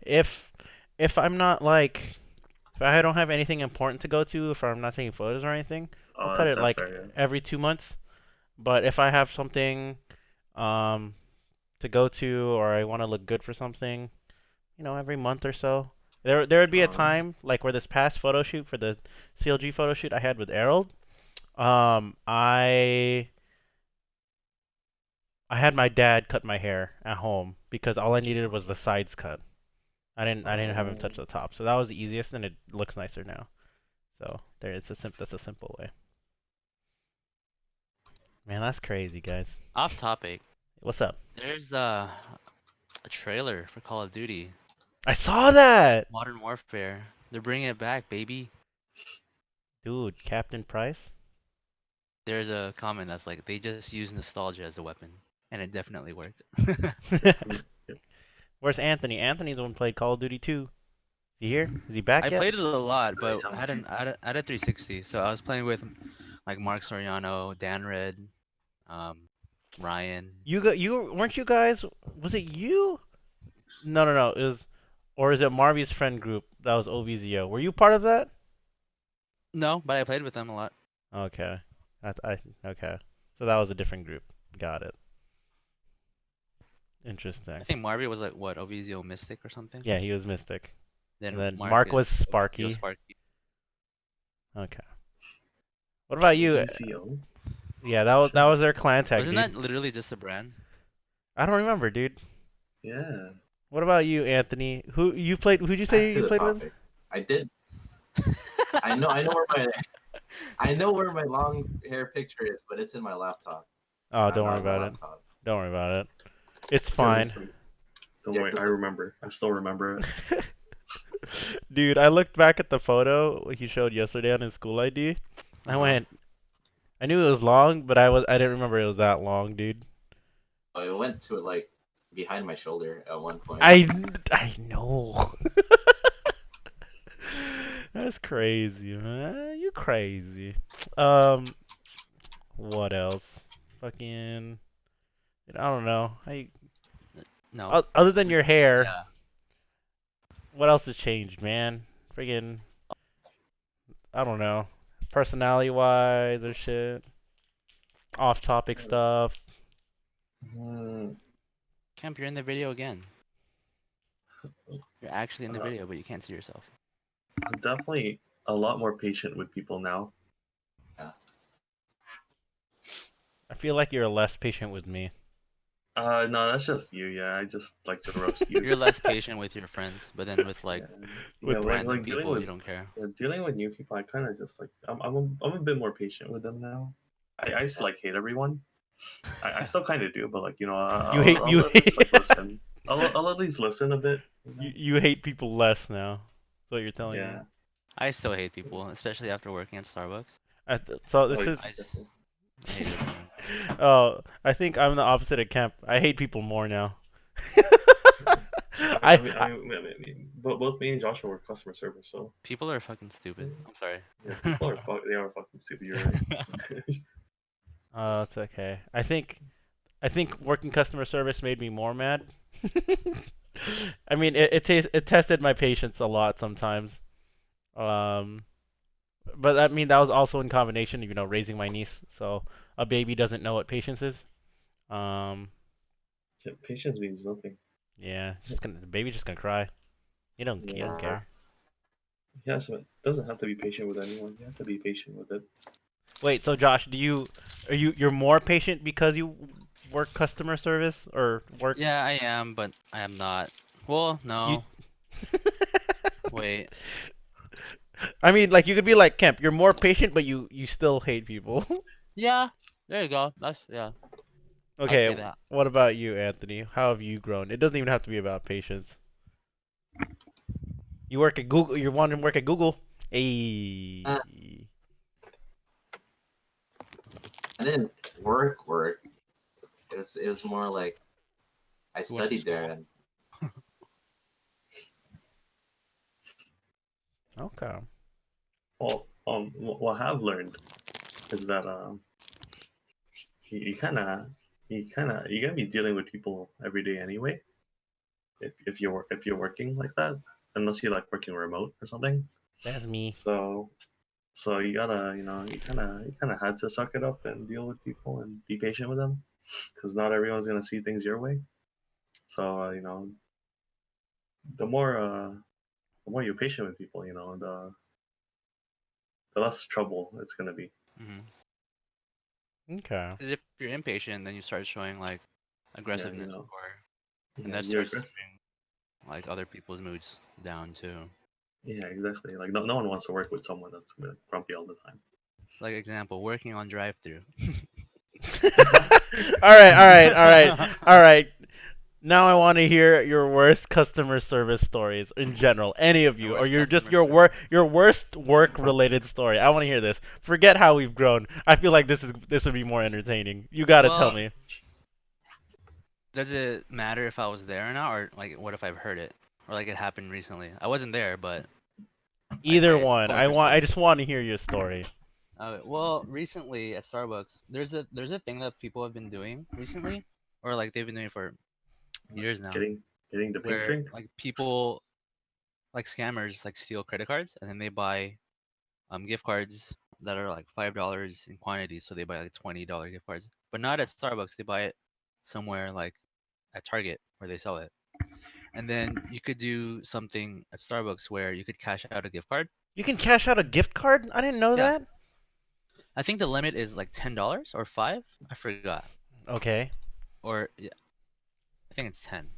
If I'm not like if I don't have anything important to go to, if I'm not taking photos or anything, I'll Oh, cut it that's like fair. Yeah. every 2 months. But if I have something um to go to or I want to look good for something, every month or so. There would be a Um. time like where this past photo shoot for the CLG photo shoot I had with Errol, I had my dad cut my hair at home because all I needed was the sides cut. I didn't have him touch Oh. the top, so that was the easiest, and it looks nicer now. So there, that's a simple way. Man, that's crazy, guys. Off topic. What's up? There's a trailer for Call of Duty I saw that, Modern Warfare. They're bringing it back, baby. dude. Captain Price. There's a comment that's like they just use nostalgia as a weapon, and it definitely worked. Mm, yep. Where's Anthony? Anthony's the one who played Call of Duty 2. Is he here? Is he back I yet? played it a lot, Right, but I'm here. I had a 360, so I was playing with like Mark Soriano, Dan Red, um, Ryan. You weren't you guys? Was it you? No. It was, or is it Marvy's friend group that was OVZO? Were you part of that? No, but I played with them a lot. Okay, okay. So that was a different group. Got it. I Interesting. think Marby was like what, OVZO Mystic or something. Yeah, he was Mystic, and Then then Mark Mark is was OVZO Sparky. Sparky. Okay. What about you? VCO. Yeah, that was their clan tag, Wasn't that dude. literally just a brand? I don't remember, dude. Yeah. What about you, Anthony? Who you played? Who'd you Back say to you the played with? topic. I did. I know where my long hair picture is, but it's in my laptop. Oh, I'm don't worry not on my about it. laptop. Don't worry about it. It's Because fine. Don't yeah, worry, I because remember. I still remember it. Dude, I looked back at the photo he showed yesterday on his school ID. I went, I knew it was long, but I didn't remember it was that long, dude. I went to like behind my shoulder at one point. I know. That's crazy, man. You crazy. Um, what else? Fucking, I don't know. No. Other than We- your hair, Yeah. what else has changed, man? Friggin', I don't know. Personality wise or shit. Off topic stuff. Mm, Kemp, you're in the video again. You're actually in the uh, video, but you can't see yourself. I'm definitely a lot more patient with people now. I feel like you're less patient with me. No, that's just you. Yeah, I just like to roast you. You're less patient with your friends, but then with like Yeah, yeah, With random like dealing people, with you don't care. dealing with new people. I kind of just like I'm a bit more patient with them now. I used to like hate everyone. I still kind of do, but like you hate you I'll at least like hate listen. I'll at least listen a bit. You know? you hate people less now. That's what you're telling me. Yeah. I still hate people, especially after working at Starbucks. So Oh, this is. I, s- definitely. I hate everyone. Oh, I think I'm the opposite of Kemp. I hate people more now. I mean, but both me and Joshua were customer service, so People are fucking stupid. I'm sorry. yeah, people are they are fucking stupid. You're right. Oh, it's okay. I think working customer service made me more mad. I mean, it tested my patience a lot sometimes. Um, but I mean that was also in combination, raising my niece. So a baby doesn't know what patience is. Um, Yeah, patience means nothing. yeah, the baby's just gonna cry. You don't Yeah. care. Yeah, so it doesn't have to be patient with anyone. You have to be patient with it. Wait, so Josh, you're more patient because you work customer service or work Yeah, I am, but I am not. Well, you no. Wait. I mean, like you could be like Kemp, you're more patient but you still hate people. Yeah. There you go. Yeah. I'd Okay, say that. what about you, Anthony? How have you grown? It doesn't even have to be about patience. You work at Google, you want to work at Google? Hey. Uh, I didn't work. It was more like I You went to studied there, school. and Okay. Well, what I've learned is that you kind of you're gonna be dealing with people every day anyway. If you're working like that, unless you like working remote or something. That's me. So you gotta you kind of had to suck it up and deal with people and be patient with them because not everyone's gonna see things your way. So the more uh the more you're patient with people, the less trouble it's gonna be. Mm-hmm. Okay. 'Cause if you're impatient, then you start showing like Yeah, aggressiveness, or and yeah, that you're starts to aggressive. bring like other people's moods down too. Yeah, exactly. Like no one wants to work with someone that's gonna be grumpy all the time. Like example, working on drive-through. All right. Now I want to hear your worst customer service stories in general, any of My you, or worst your just customer service. your worst work related story. I want to hear this. Forget how we've grown. I feel like this would be more entertaining. You got to tell Well, me. does it matter if I was there or not, or like what if I've heard it, or like it happened recently? I wasn't there, but Either my one. coworkers I said. just want to hear your story. Well, recently at Starbucks, there's a thing that people have been doing recently, or like they've been doing for years now, Getting the pink where drink. like people like scammers like steal credit cards and then they buy gift cards that are like $5 in quantity, so they buy like $20 gift cards, but not at Starbucks. They buy it somewhere like at Target where they sell it. And then you could do something at Starbucks where you could cash out a gift card. You can cash out a gift card? I didn't know Yeah, that. I think the limit is like $10 or five. I forgot. Okay. Or yeah, I think it's 10.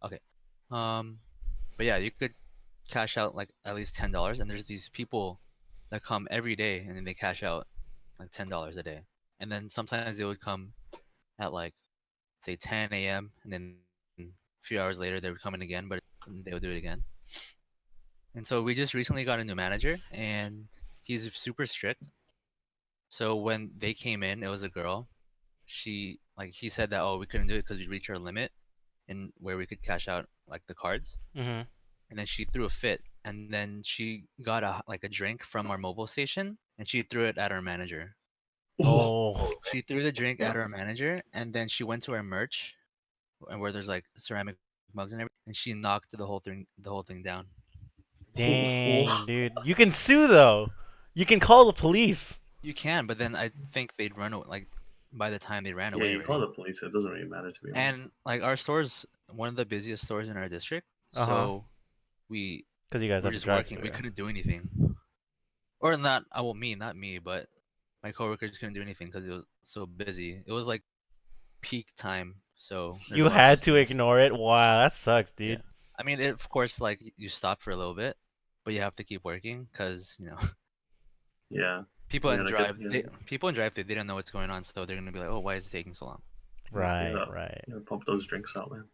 Okay. Um, but yeah, you could cash out like at least $10, and there's these people that come every day, and then they cash out like $10 a day. And then sometimes they would come at like say 10 a.m. and then a few hours later they would come in again, but they would do it again. And so we just recently got a new manager, and he's super strict. So when they came in, it was a girl. He said that, oh, we couldn't do it because we reached our limit in where we could cash out like the cards. Mhm. And then she threw a fit, and then she got a drink from our mobile station, and she threw it at our manager. Oh. oh, She threw the drink yeah. at our manager, and then she went to our merch, and where there's like ceramic mugs and everything, and she knocked the whole thing down. Dang, dude. You can sue though. You can call the police. You can, but then I think they'd run away. Like by the time they ran Yeah, away you call already. the police. It doesn't really matter, to be honest. And like our store's one of the busiest stores in our district, Uh-huh. so we Because you guys were have to just drive working. through. We Yeah. couldn't do anything, or not. I well, not me, but my coworkers just couldn't do anything because it was so busy. It was like peak time, so there's a You lot of had to customers. ignore it. Wow, that sucks, Yeah, dude. I mean, of course, like you stop for a little bit, but you have to keep working because Yeah. people Yeah, in like, drive, yeah, people in drive, they don't know what's going on, so they're gonna be like, oh, why is it taking so long? Right, yeah, right. yeah, pump those drinks out, man.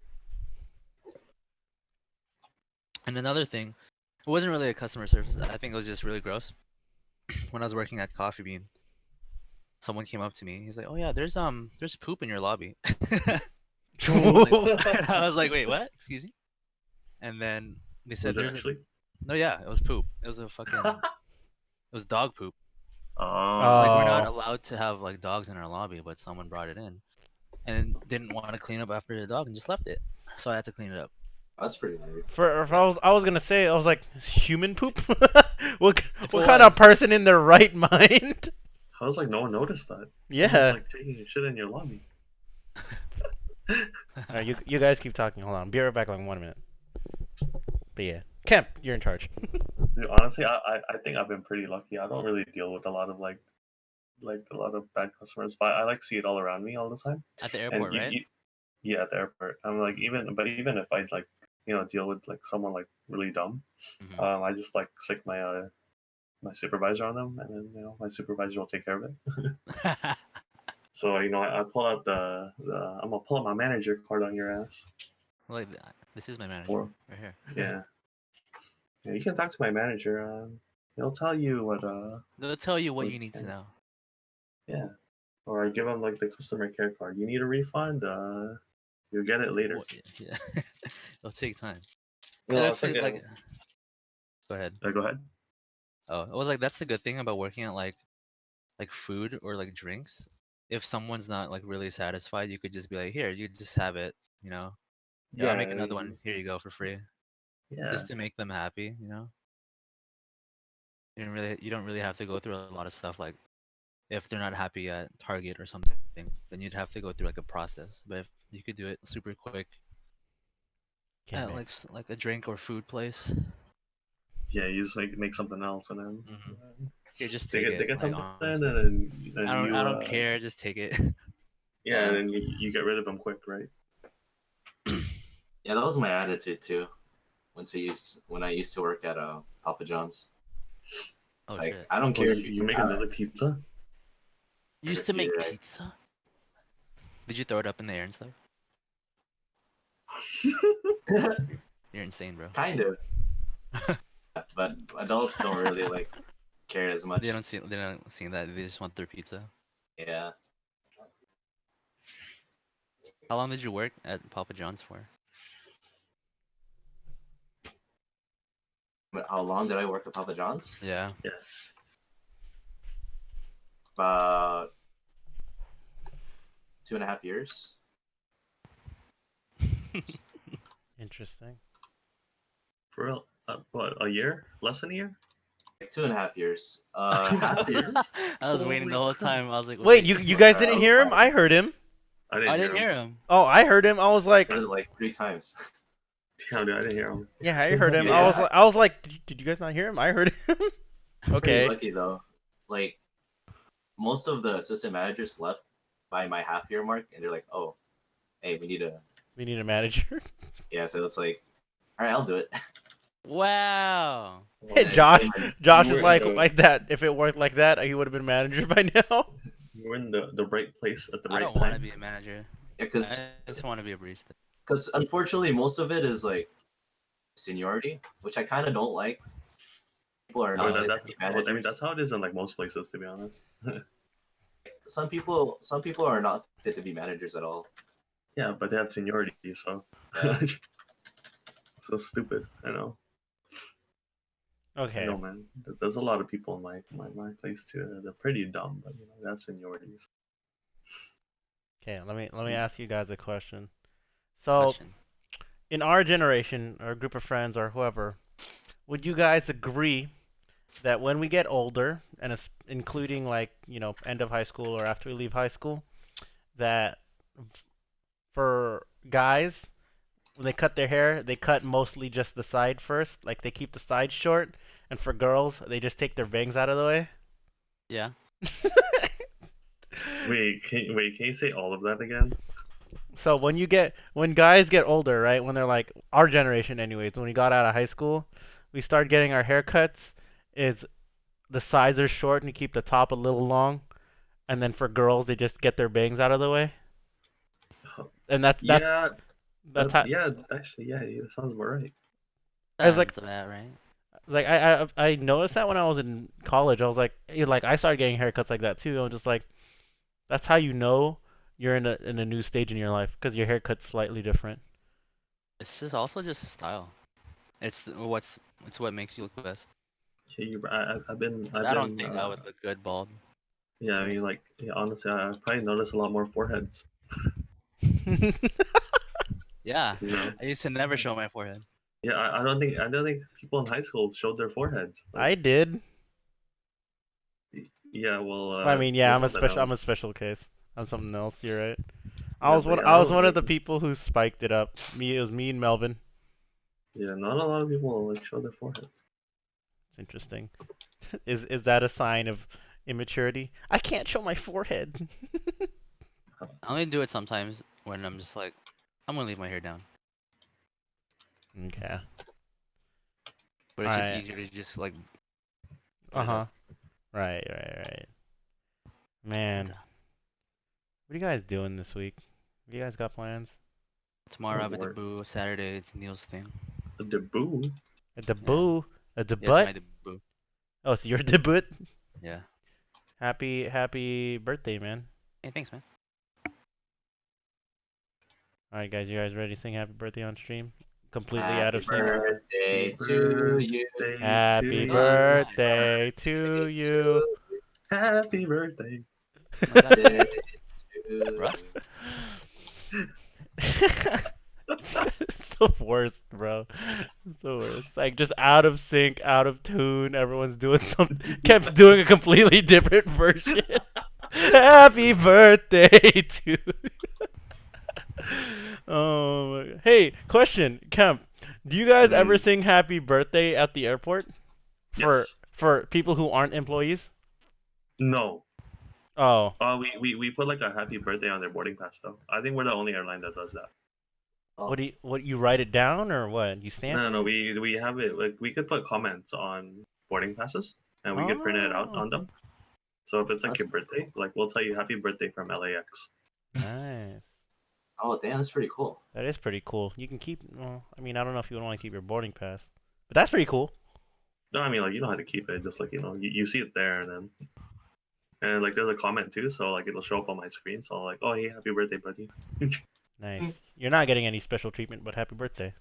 And another thing, it wasn't really a customer service. I think it was just really gross. When I was working at Coffee Bean, someone came up to me. He's like, "Oh yeah, there's poop in your lobby." I was like, "Wait, what? Excuse me?" And then they said, Was it "There's a actually? no, yeah, it was poop. It was a fucking, it was dog poop. Like we're not Oh. allowed to have like dogs in our lobby, but someone brought it in and didn't want to clean up after the dog and just left it. So I had to clean it up. That's pretty weird. If I was gonna say, I was like, human poop? what If it what kind of was, person in their right mind? I was like, no one noticed that. Someone's Yeah. like taking shit in your lobby. Alright, you guys keep talking. Hold on. Be right back like 1 minute. But yeah. Kemp, you're in charge. Dude, honestly, I think I've been pretty lucky. I don't really deal with a lot of like a lot of bad customers, but I like see it all around me all the time. at the And airport, right? yeah, at the airport, I'm like even if I like deal with like someone like really dumb, Hmm. I just like stick my supervisor on them, and then my supervisor will take care of it. So I pull out I'm gonna pull out my manager card on your ass. Like this is my manager For right here. yeah, yeah, you can talk to my manager. He'll tell you what They'll tell you what what you need to know. yeah, or I give him like the customer care card. You need a refund? You'll get it later. Yeah. It'll take time. And No, that's it's like like, go ahead. go ahead. Oh, it was like that's the good thing about working at like food or like drinks. If someone's not like really satisfied, you could just be like, here, you just have it, Yeah, I'll make Yeah, another one. Here you go for free, yeah, just to make them happy. You don't really have to go through a lot of stuff like if they're not happy at Target or something, then you'd have to go through like a process. But if you could do it super quick Can't at make. like a drink or food place, yeah. You just make something else, and then hmm here, just they take get it. Like something, and honestly, then I you don't care. Just take it. yeah, and Yeah, then you get rid of them quick, right? yeah, that was my attitude too. When I used to work at Papa John's, it's Oh like shit! I don't Oh, care if you make another pizza? You used if to you make pizza? Did you throw it up in the air and stuff? You're insane, bro. kind of, but adults don't really like care as much. They don't see that. They just want their pizza. Yeah, How long did you work at Papa John's for? but how long did I work at Papa John's? Yeah. Yeah. About 2.5 years. Interesting. For real? What, a year? Less than a year? Like 2.5 years. Half Half. years? I was waiting Holy the whole crap. time. I was like, Wait, wait. you guys didn't I was hear him? like, I heard him. I didn't I hear didn't him. hear him. Oh, I heard him. I was like, heard it like 3 times. Yeah, dude, I didn't hear him. yeah, I heard him. Yeah. I was like, did you guys not hear him? I heard him. Pretty Okay. lucky though. Like most of the assistant managers left by my half-year mark, and they're like, "Oh, hey, we need a." We need a manager. Yeah, so it's like, all right, I'll do it. Wow. Hey, And Josh. then Josh You is were like in the, like that. If it worked like that, he would have been manager by now. you were in the right place at the I right don't want to time. be a manager. yeah, I just want to be a barista. because unfortunately most of it is like seniority, which I kind of don't like. People are Or not fit to that's be well, I mean, managers. that's how it is in like most places, to be honest. Some people are not fit to be managers at all. Yeah, but they have seniority, so Yeah. so stupid. I know. I Okay. know, man. There's a lot of people in my place too. They're pretty dumb, but they have seniorities. Okay. Let me ask you guys a question. So, Question. in our generation, or group of friends, or whoever, would you guys agree that when we get older, and including like end of high school or after we leave high school, that for guys when they cut their hair, they cut mostly just the side first, like they keep the sides short, and for girls, they just take their bangs out of the way? Yeah. Wait, can you say all of that again? So when guys get older, right? When they're like our generation, anyways, when we got out of high school, we start getting our haircuts. Is the sides are short and you keep the top a little long, and then for girls, they just get their bangs out of the way. And Yeah, that's how. yeah, actually, yeah, that sounds about right. I was like, Sounds about right. I noticed that when I was in college. I was like, I started getting haircuts like that too. I was just like, that's how you know you're in a new stage in your life because your haircut's slightly different. It's just also just a style. It's what makes you look best. Yeah, But I don't think I would look good bald. yeah, I mean, like, yeah, honestly, I've probably noticed a lot more foreheads. Yeah. You know, I used to never show my forehead. yeah, I don't think people in high school showed their foreheads. I Like, did. yeah, well, I mean, yeah, you're I'm a something special. I'm a else. special case. I'm something else. You're right. I Yeah, was but one. yeah, I that was was one of the like, people who spiked it up. It was me and Melvin. yeah, not a lot of people like show their foreheads. It's interesting. Is that a sign of immaturity? I can't show my forehead. I only do it sometimes when I'm just like, I'm gonna leave my hair down. Okay. But All it's just right. easier to just like put Uh it huh. up. Right. Man, what are you guys doing this week? You guys got plans? Tomorrow I Oh, have a work. debut. Saturday it's Neil's thing. The debut. A Yeah. debut? A Yeah, it's debut? my debut. Oh, it's your debut? Yeah. Happy birthday, man. Hey, thanks, man. All right, guys, you guys ready to sing happy birthday on stream? Completely out Happy of sync. birthday Happy to you. birthday Happy to Oh, it's you. mine. birthday to Birthday to you. you. Happy birthday. Oh my god, Birthday to Rust? It's the worst, bro. It's the worst. Like just out of sync, out of tune. Everyone's doing something. Kemp's doing a completely different version. Happy birthday to. Oh, hey, question, Kemp. Do you guys ever Mm, sing happy birthday at the airport for yes. for people who aren't employees? No. Oh, We put like a happy birthday on their boarding pass though. I think we're the only airline that does that. Oh, what you write it down or what? You No, stamp no, no, it? we have it like we could put comments on boarding passes and we could print it out Oh, on them. So if it's like that's your birthday, like we'll tell you happy birthday from LAX. nice. oh damn, that's pretty cool. That is pretty cool. You can keep. Well, I mean, I don't know if you want to keep your boarding pass, but that's pretty cool. No, I mean like you know how to keep it, just like you see it there and like there's a comment too, so like it'll show up on my screen. So I'm like, oh hey, happy birthday, buddy. Nice. You're not getting any special treatment, but happy birthday.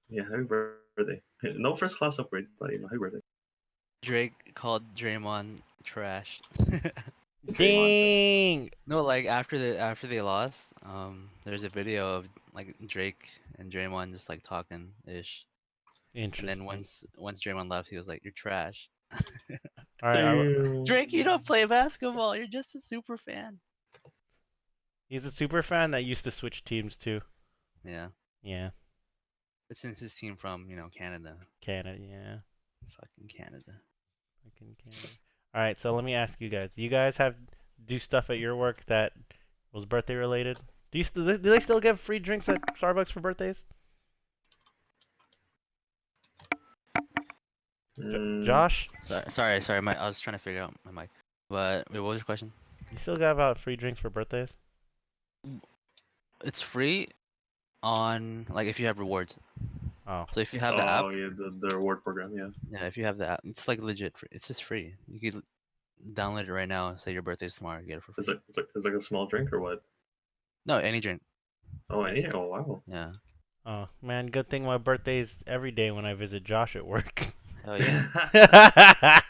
Yeah, happy birthday. No first class upgrade, but happy birthday. Drake called Draymond trash. Draymond. Ding. No, like after they lost, there's a video of like Drake and Draymond just like talking ish. And then Interesting. once Draymond left, he was like, "You're trash." All right. Drake, you don't play basketball. You're just a super fan. He's a super fan that used to switch teams too. Yeah, Yeah, but since his team from Canada, Canada. Yeah, fucking Canada. fucking Canada. All right. So let me ask you guys. Do you guys do stuff at your work that was birthday related? Do they still give free drinks at Starbucks for birthdays? Mm, Josh, Sorry. I was trying to figure out my mic. But wait, what was your question? you still give out free drinks for birthdays? It's free on like if you have rewards. Oh, So if you have the app, oh yeah, the reward program, yeah. yeah, if you have the app, it's like legit free. It's just free. You could download it right now and say your birthday's tomorrow, get it for free. It's like a small drink or what? No, any drink. Oh, I need. Oh wow. Yeah. oh man, good thing my birthday's every day when I visit Josh at work. Hell yeah.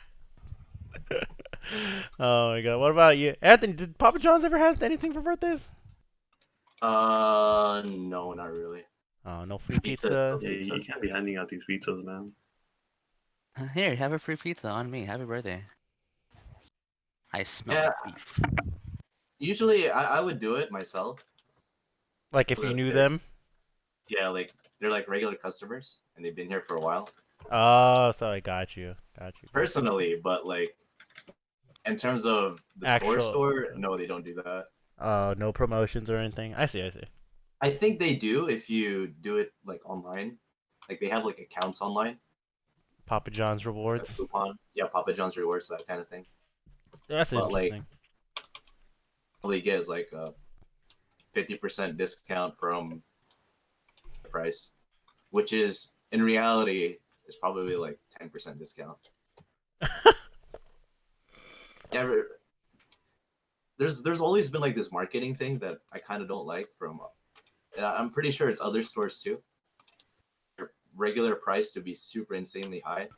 Oh my god, what about you, Anthony? Did Papa John's ever have anything for birthdays? No, not really. Oh, no free Pizza is still pizza. Yeah, pizza. you can't be handing out these pizzas, man. Here, have a free pizza on me. Happy birthday. I smell Yeah, beef. usually I would do it myself. Like if you But knew them. yeah, like they're like regular customers and they've been here for a while. Oh, so I got you. Got you. Got you. Personally, but like in terms of the Actual. store, no, they don't do that. No promotions or anything. I see. I see. I think they do if you do it like online. Like they have like accounts online, Papa John's like rewards. Coupon, yeah, Papa John's rewards, that kind of thing. That's But like interesting. all they get is like a 50% discount from the price, which is in reality is probably like 10% discount. Yeah, there's always been like this marketing thing that I kind of don't like from. And I'm pretty sure it's other stores too. Their regular price to be super insanely high,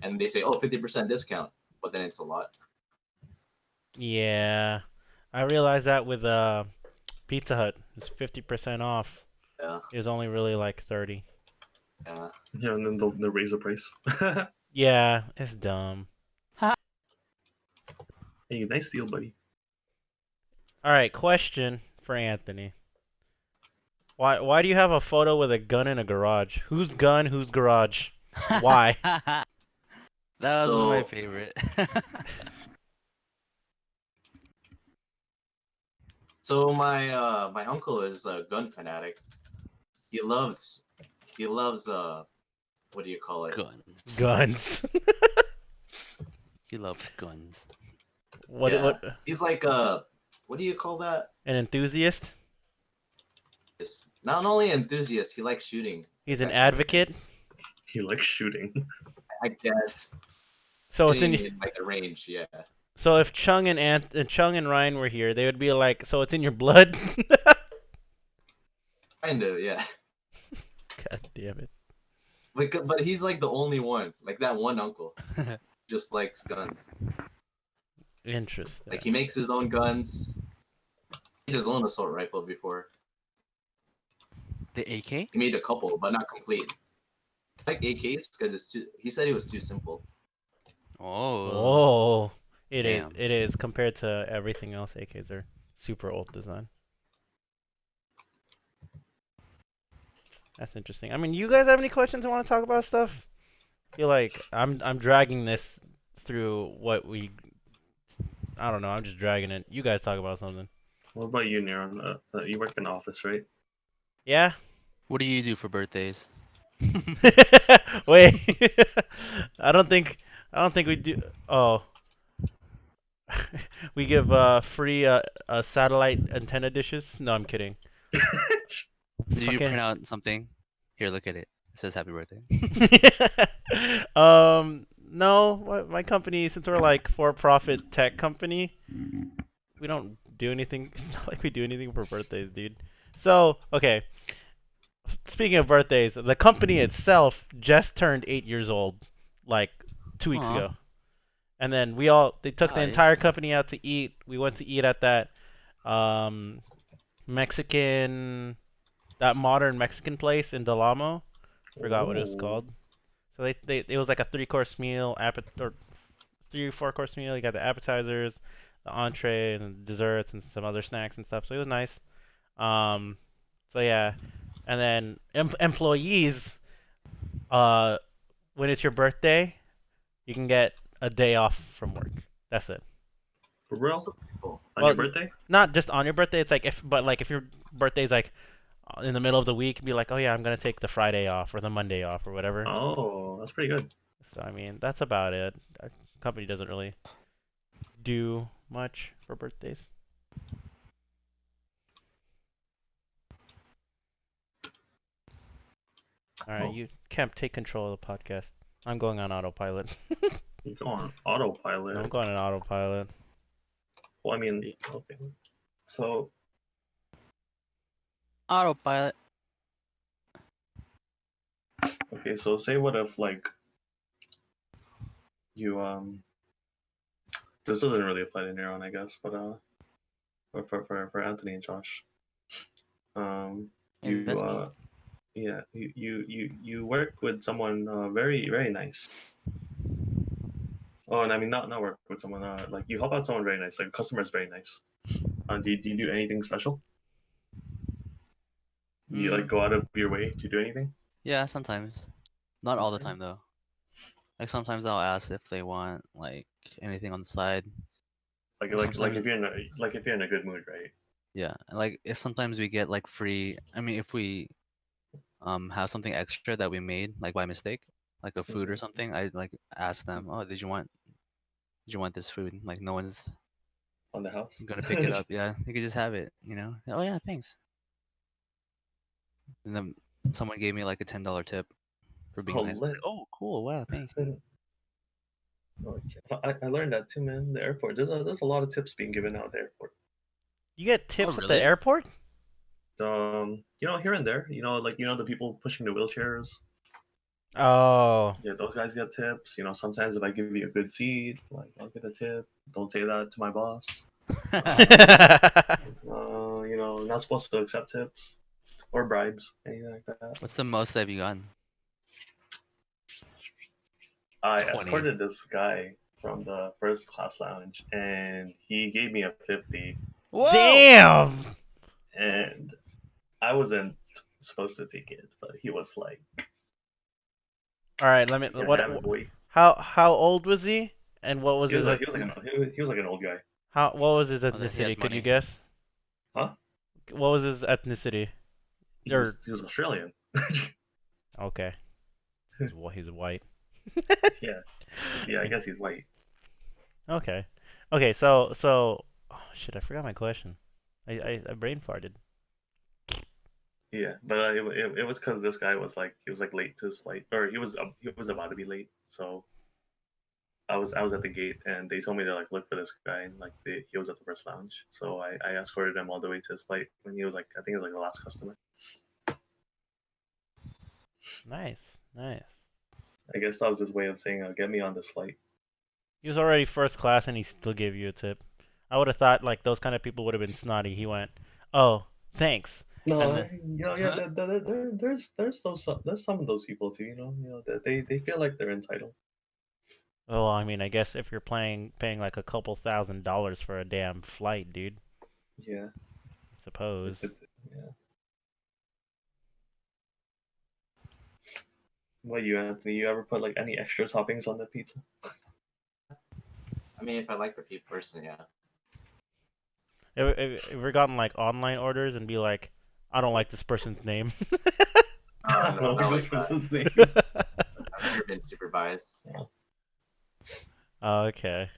and they say, "Oh, 50% discount," but then it's a lot. Yeah, I realized that with Pizza Hut. It's 50% off. Yeah, It was only really like 30. yeah. Yeah, and then they'll raise the price. Yeah, it's dumb. Hey, nice deal, buddy. All right, question for Anthony. Why do you have a photo with a gun in a garage? Whose gun? Whose garage? Why? That was my So favorite. my uncle is a gun fanatic. He loves he loves what do you call it? Guns. Guns. He loves guns. What? Yeah, What? he's like what do you call that? An enthusiast? It's not only enthusiast, he likes shooting, He's an that kind of thing. advocate. He likes shooting. I guess So it's shooting in. in like a range, yeah. So if Chung and Ryan were here, they would be like, "So it's in your blood." Kind of, yeah. God damn it. But he's like the only one, like that one uncle, just likes guns. Like he Interesting. makes his own guns. He made his own assault rifle before. The AK? He made a couple, but not complete. I like AKs because it's too. He said it was too simple. Oh, Oh, it is. damn. It is compared to everything else. AKs are super old design. That's interesting. I mean, you guys have any questions? I want to talk about stuff. Feel like I'm dragging this through what we. I don't know. I'm just dragging it. You guys talk about something. What about you, Neron? You work in office, right? Yeah. What do you do for birthdays? Wait. I don't think. I don't think we do. Oh. We give free satellite antenna dishes. No, I'm kidding. Did you Fucking. print out something? Here, look at it. It says happy birthday. No, my company, since we're like for-profit tech company, we don't do anything. It's not like we do anything for birthdays, dude. So, okay. Speaking of birthdays, the company itself just turned 8 years old, like 2 weeks Aw, ago. And then they took the entire nice. company out to eat. We went to eat at that um, Mexican, that modern Mexican place in Delamo. Forgot what it was Oh, called. So it was like a 3 course meal, or 3 or 4 course meal. You got the appetizers, the entrees, and desserts, and some other snacks and stuff. So it was nice. Um, so yeah, and then employees, uh, when it's your birthday, you can get a day off from work. That's it. for real? So cool. On your Well, birthday? not just on your birthday. It's like if your birthday's like in the middle of the week, be like, oh yeah, I'm gonna take the Friday off or the Monday off or whatever. Oh, that's pretty good. So I mean, that's about it. Our company doesn't really do much for birthdays. All right, Well, you Kemp, take control of the podcast. I'm going on autopilot. You go on I'm autopilot. going on autopilot. Well, I mean, okay. So, Autopilot. okay, so say what if like you this doesn't really apply to Neuron, I guess, but for Anthony and Josh. You Investment. yeah, you work with someone very very nice. Oh, and I mean not work with someone. Like you help out someone very nice. Like customer is very nice. Do you do anything special? Do you like Mm, go out of your way to do anything? yeah, sometimes. Not all the Okay. time though. Like sometimes I'll ask if they want like anything on the side. Or Like sometimes if you're in a good mood, right? yeah, like if sometimes we get like free. I mean, if we have something extra that we made like by mistake, like a food or Hmm. something, I like ask them, oh, did you want this food? Like no one's On the house. gonna pick it up. Yeah, you could just have it. You know? Oh yeah, thanks. And then someone gave me like a $10 tip for being Oh, nice. Like, lit. oh, cool. Wow, thanks. Okay. I learned that too, man. The airport. There's a lot of tips being given out at the airport. You get Oh tips at the really? airport? Here and there. Like the people pushing the wheelchairs. Oh. Yeah, those guys get tips. Sometimes if I give you a good seat, like I'll get a tip. Don't say that to my boss. Not supposed to accept tips or bribes, anything like that. What's the most have you gotten? I 20. escorted this guy from the first class lounge, and he gave me a 50, Whoa! Damn. and I wasn't supposed to take it, but he was like, All right, let me. "You can What? have it, boy." How old was he? And what was He was his? like he was like he was like an old guy, How? What was his Oh, that he has ethnicity? Could you money. guess? huh? What was his ethnicity? Or He was Australian. okay, he's white. Yeah, yeah. I guess he's white. Okay, okay. So, oh shit, I forgot my question. I brain farted. Yeah, but it was because this guy was like he was like late to his flight, or he was about to be late. So I was at the gate, and they told me to like look for this guy, and like he was at the first lounge. So I escorted him all the way to his flight when he was like I think it was like the last customer. Nice, nice. I guess that was his way of saying, "Get me on this flight." He was already first class, and he still gave you a tip. I would have thought like those kind of people would have been snotty. He went, "Oh, thanks," and No, then yeah, there's some of those people too. That they feel like they're entitled. well, I mean, I guess if you're paying like a couple $1,000s for a damn flight, dude, Yeah, I suppose. yeah. What you, Anthony? You ever put like any extra toppings on the pizza? I mean, if I like the person, yeah. Ever gotten like online orders and be like, I don't like this person's name. I No, don't like not this like that. person's name. I've never been super biased. Okay.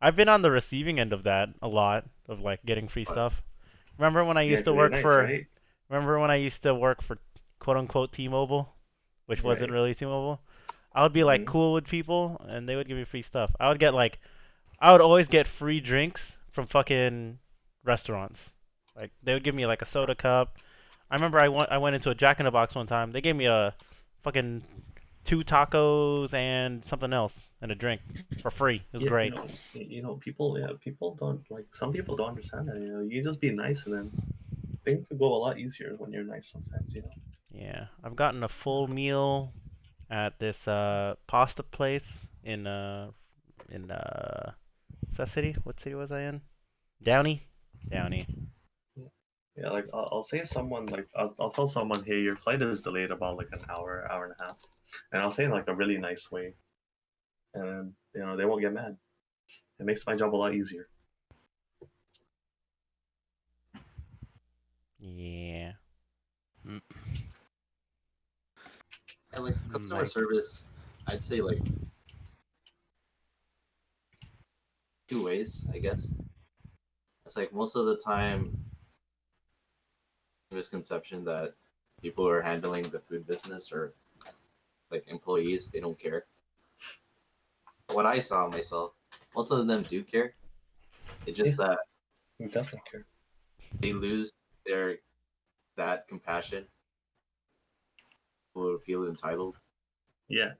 I've been on the receiving end of that a lot of like getting free But stuff. Remember when I Yeah, used to because they're work nice, for right? remember when I used to work for quote unquote T-Mobile, which wasn't Right. really T-Mobile? I would be like Hmm. cool with people and they would give me free stuff. I would always get free drinks from fucking restaurants. Like they would give me like a soda cup. I remember I went into a Jack in the Box one time. They gave me a fucking two tacos and something else and a drink for free. It was Yeah, great. people. Yeah, people don't like. Some people don't understand that. You just be nice, and then things will go a lot easier when you're nice. Sometimes. Yeah, I've gotten a full meal at this pasta place in what's that city? What city was I in? Downey. Downey. Yeah, yeah. Like I'll say someone like I'll tell someone, hey, your flight is delayed about like an hour, hour and a half, and I'll say in like a really nice way, and they won't get mad. It makes my job a lot easier. Yeah. Mm. And like customer Mike. service, I'd say like two ways, I guess. It's like most of the time misconception that people who are handling the food business or like employees, they don't care. What I saw myself, most of them do care. It's Yeah, just that we definitely care. they lose their that compassion or feel entitled. Yeah,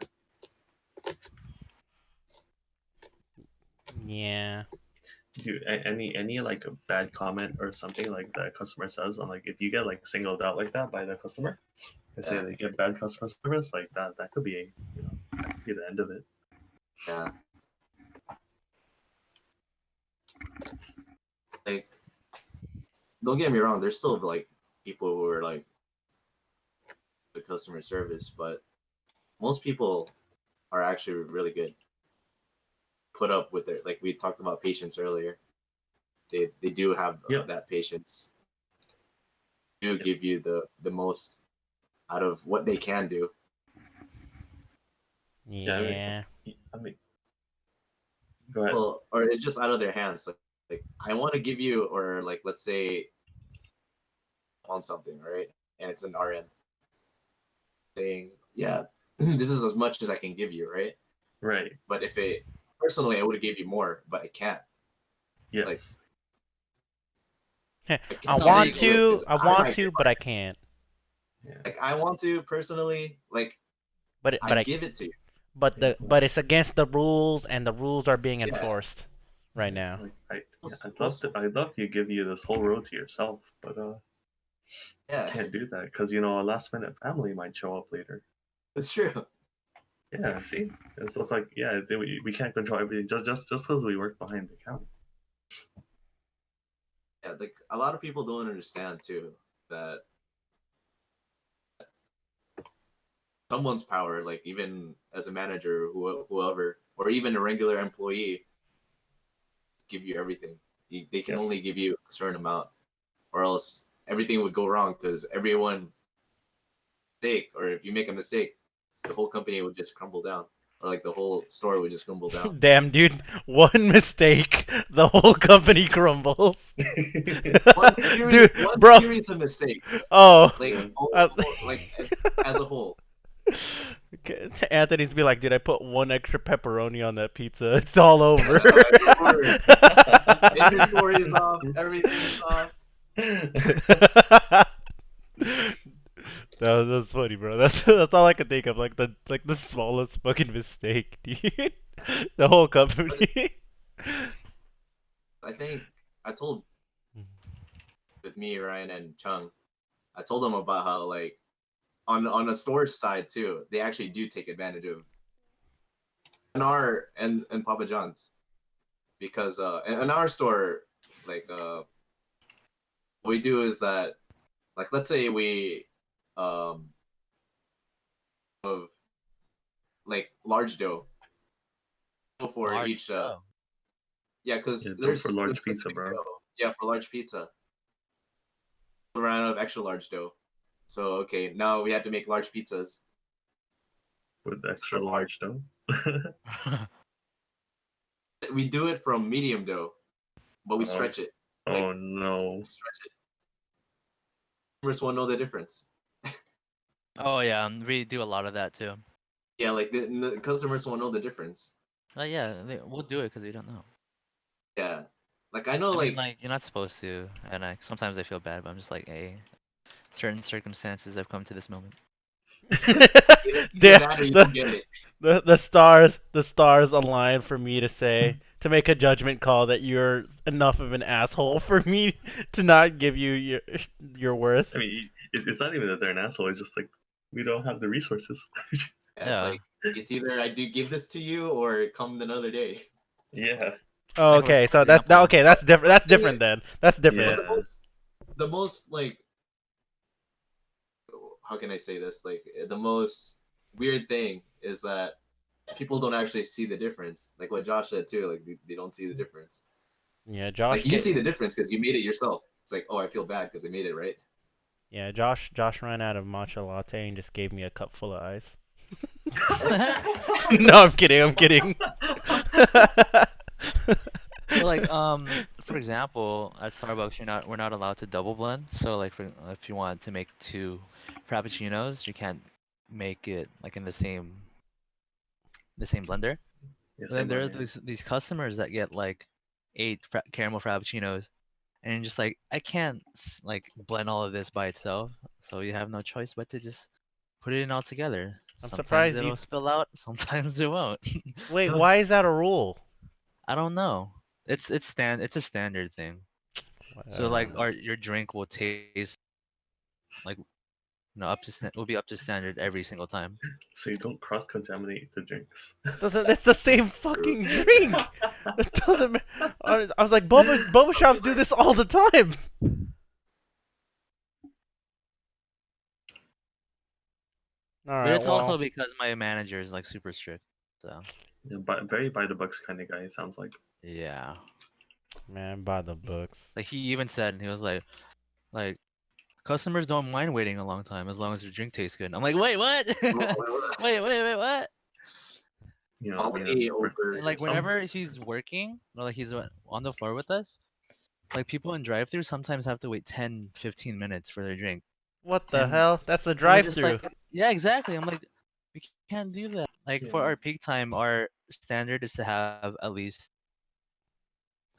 Yeah. any like a bad comment or something like that customer says, and like if you get like singled out like that by the customer, they say Yeah. they get bad customer service, like that could be that could be the end of it. Yeah. Like, don't get me wrong. There's still like people who are like the customer service, but most people are actually really good. Put up with it. Like we talked about patience earlier. They do have Yeah. that patience. Do Yeah. give you the most out of what they can do. Yeah, Yeah. I mean, go ahead. Well, or it's just out of their hands. Like I want to give you, or like let's say on something, right? And it's an RN saying, yeah, this is as much as I can give you, right? Right. But if it personally, I would have gave you more, but I can't. Like Yes. I I It's can't not give it want to you legal. because to, I I want might get to, but I fired. can't. Yeah. Like I want to personally, like But I give it to you. Yeah. but it's against the rules, and the rules are being Yeah, enforced right now. Like most, I'd love most, to give you this whole road to yourself, but yeah, can't do that because a last minute family might show up later. it's true. Yeah, see, it's just like we can't control everything just because we work behind the counter. Yeah, like a lot of people don't understand too that someone's power, like even as a manager, whoever, or even a regular employee, give you everything. They can Yes. only give you a certain amount, or else everything would go wrong because everyone mistake, or if you make a mistake, the whole company would just crumble down, or like the whole store would just crumble down. Damn, dude, one mistake, the whole company crumbles. Dude, One bro. series of mistakes, Oh. like Yeah. Uh, like as a whole. Anthony's be like, dude, I put one extra pepperoni on that pizza. It's all over. Inventory is off, everything is off. That's funny, bro. That's all I can think of. Like the smallest fucking mistake, dude. The whole company. I think I told with me, Ryan, and Chung, I told them about how like on a store side too, they actually do take advantage of and Papa John's because in our store, like what we do is that like let's say we um of like large dough for Large each dough. yeah, because Yeah, dough for there's the large pizza, specific bro. dough. Yeah, for large pizza. We ran out of extra large dough. So okay, now we had to make large pizzas. With Extra extra large. large dough. We do it from medium dough, but we Oh, stretch it. Like oh no. stretch it. Customers won't know the difference. Oh yeah, we do a lot of that too. Yeah, like the customers won't know the difference. Yeah, we'll do it because we don't know. Yeah, like I know, I mean, like like you're not supposed to, and sometimes I feel bad, but I'm just like, hey, certain circumstances have come to this moment. either Damn, that or you the, forget it. the stars align for me to make a judgment call that you're enough of an asshole for me to not give you your worth. I mean, it's not even that they're an asshole. It's just like we don't have the resources. Yeah, it's Yeah, like it's either I do give this to you or come another day. Yeah. Oh, like okay, for so example, okay, that's different. That's different then. That's But different. Yeah. the most like how can I say this? Like the most weird thing is that people don't actually see the difference. Like what Josh said too. Like they don't see the difference. Yeah, Like you see the difference because you made it yourself. It's like, oh, I feel bad because I made it, right? Josh ran out of matcha latte and just gave me a cup full of ice. but No, I'm kidding. I'm kidding. like for example, at Starbucks, we're not allowed to double blend. So like if you want to make two frappuccinos, you can't make it like in the same blender. Yeah, But then same there one, are yeah. these customers that get like eight caramel frappuccinos, and you're just like, I can't like blend all of this by itself. So you have no choice but to just put it in all together. I'm Sometimes surprised it'll you. spill out, sometimes it won't. Wait, why is that a rule? I don't know. It's a standard thing. So like your drink will taste like will be up to standard every single time. So you don't cross-contaminate the drinks. That's the same fucking drink. It doesn't. I was like, boba shops do this all the time. All But right, it's well, also because my manager is like super strict. So Yeah, but very by the books kind of guy. It sounds like. yeah. man, buy the books. Like he even said he was like customers don't mind waiting a long time as long as your drink tastes good. I'm like, wait, what? wait, what? You know, Quality we're- over. And like some- whenever he's working or like he's on the floor with us, like people in drive-through sometimes have to wait 10, 15 minutes for their drink. What the And hell? That's the we're just drive-through. like, yeah, exactly. I'm like, we can't do that. Like for Yeah. our peak time, our standard is to have at least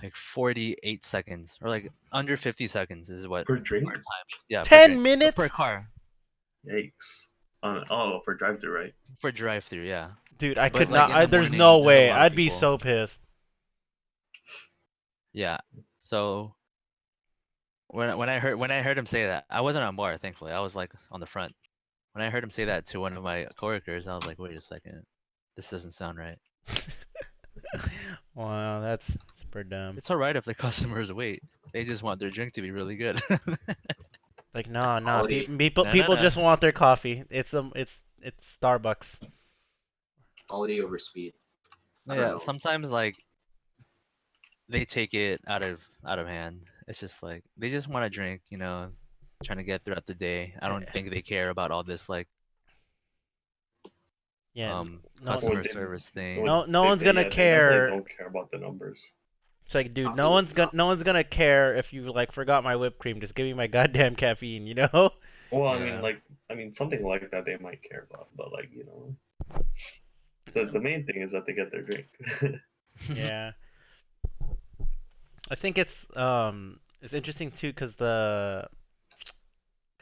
like 48 seconds or like under 50 seconds is what per our drink. time. Yeah, per 10 drink. minutes? Per car. Yikes. For drive-through, right? For drive-through, yeah. Dude, I But, could like, not. in the There's morning, no there's a way. lot of I'd be people. so pissed. Yeah. So when I heard him say that, I wasn't on bar, thankfully. I was like on the front. When I heard him say that to one of my coworkers, I was like, wait a second, this doesn't sound right. Wow, that's super dumb. It's alright if the customers wait. They just want their drink to be really good. Like, no, Quality. people just want their coffee. It's Starbucks. Quality over speed. I don't Yeah, know. sometimes like they take it out of hand. It's just like they just want a drink, trying to get throughout the day. I don't think they care about all this like Yeah, no, customer they- service thing. no one's They gonna definitely care. don't care about the numbers. It's like, dude, Coffee is no one's gonna care if you like forgot my whipped cream. Just give me my goddamn caffeine, you know? Well, Yeah. I mean, something like that they might care about, but like, the main thing is that they get their drink. Yeah. I think it's interesting too because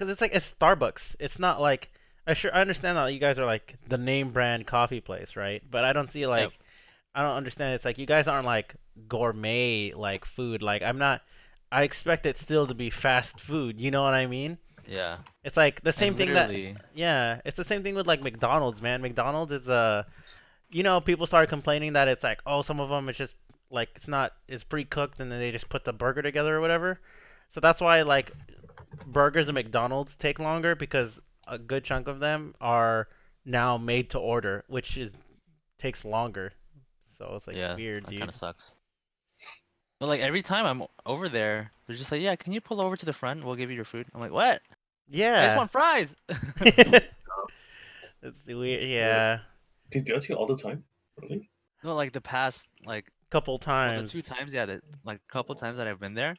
it's like it's Starbucks. It's not like I understand that you guys are like the name brand coffee place, right? But I don't see like Yep. I don't understand. It's like you guys aren't like gourmet like food. Like I'm not. I expect it still to be fast food. You know what I mean? Yeah. It's like the same And thing that literally, yeah. It's the same thing with like McDonald's, man. McDonald's is people started complaining that it's like some of them it's just like it's pre-cooked and then they just put the burger together or whatever. So that's why like burgers at McDonald's take longer because a good chunk of them are now made to order, which takes longer. So it's like yeah, weird, that dude. kind of sucks. But like every time I'm over there, they're just like, "Yeah, can you pull over to the front? We'll give you your food." I'm like, "What? I just Yeah. want fries." It's weird. Yeah. They do that to you all the time? Really? No, like the past Couple well, the times. 2 times, yeah, couple times that I've been there,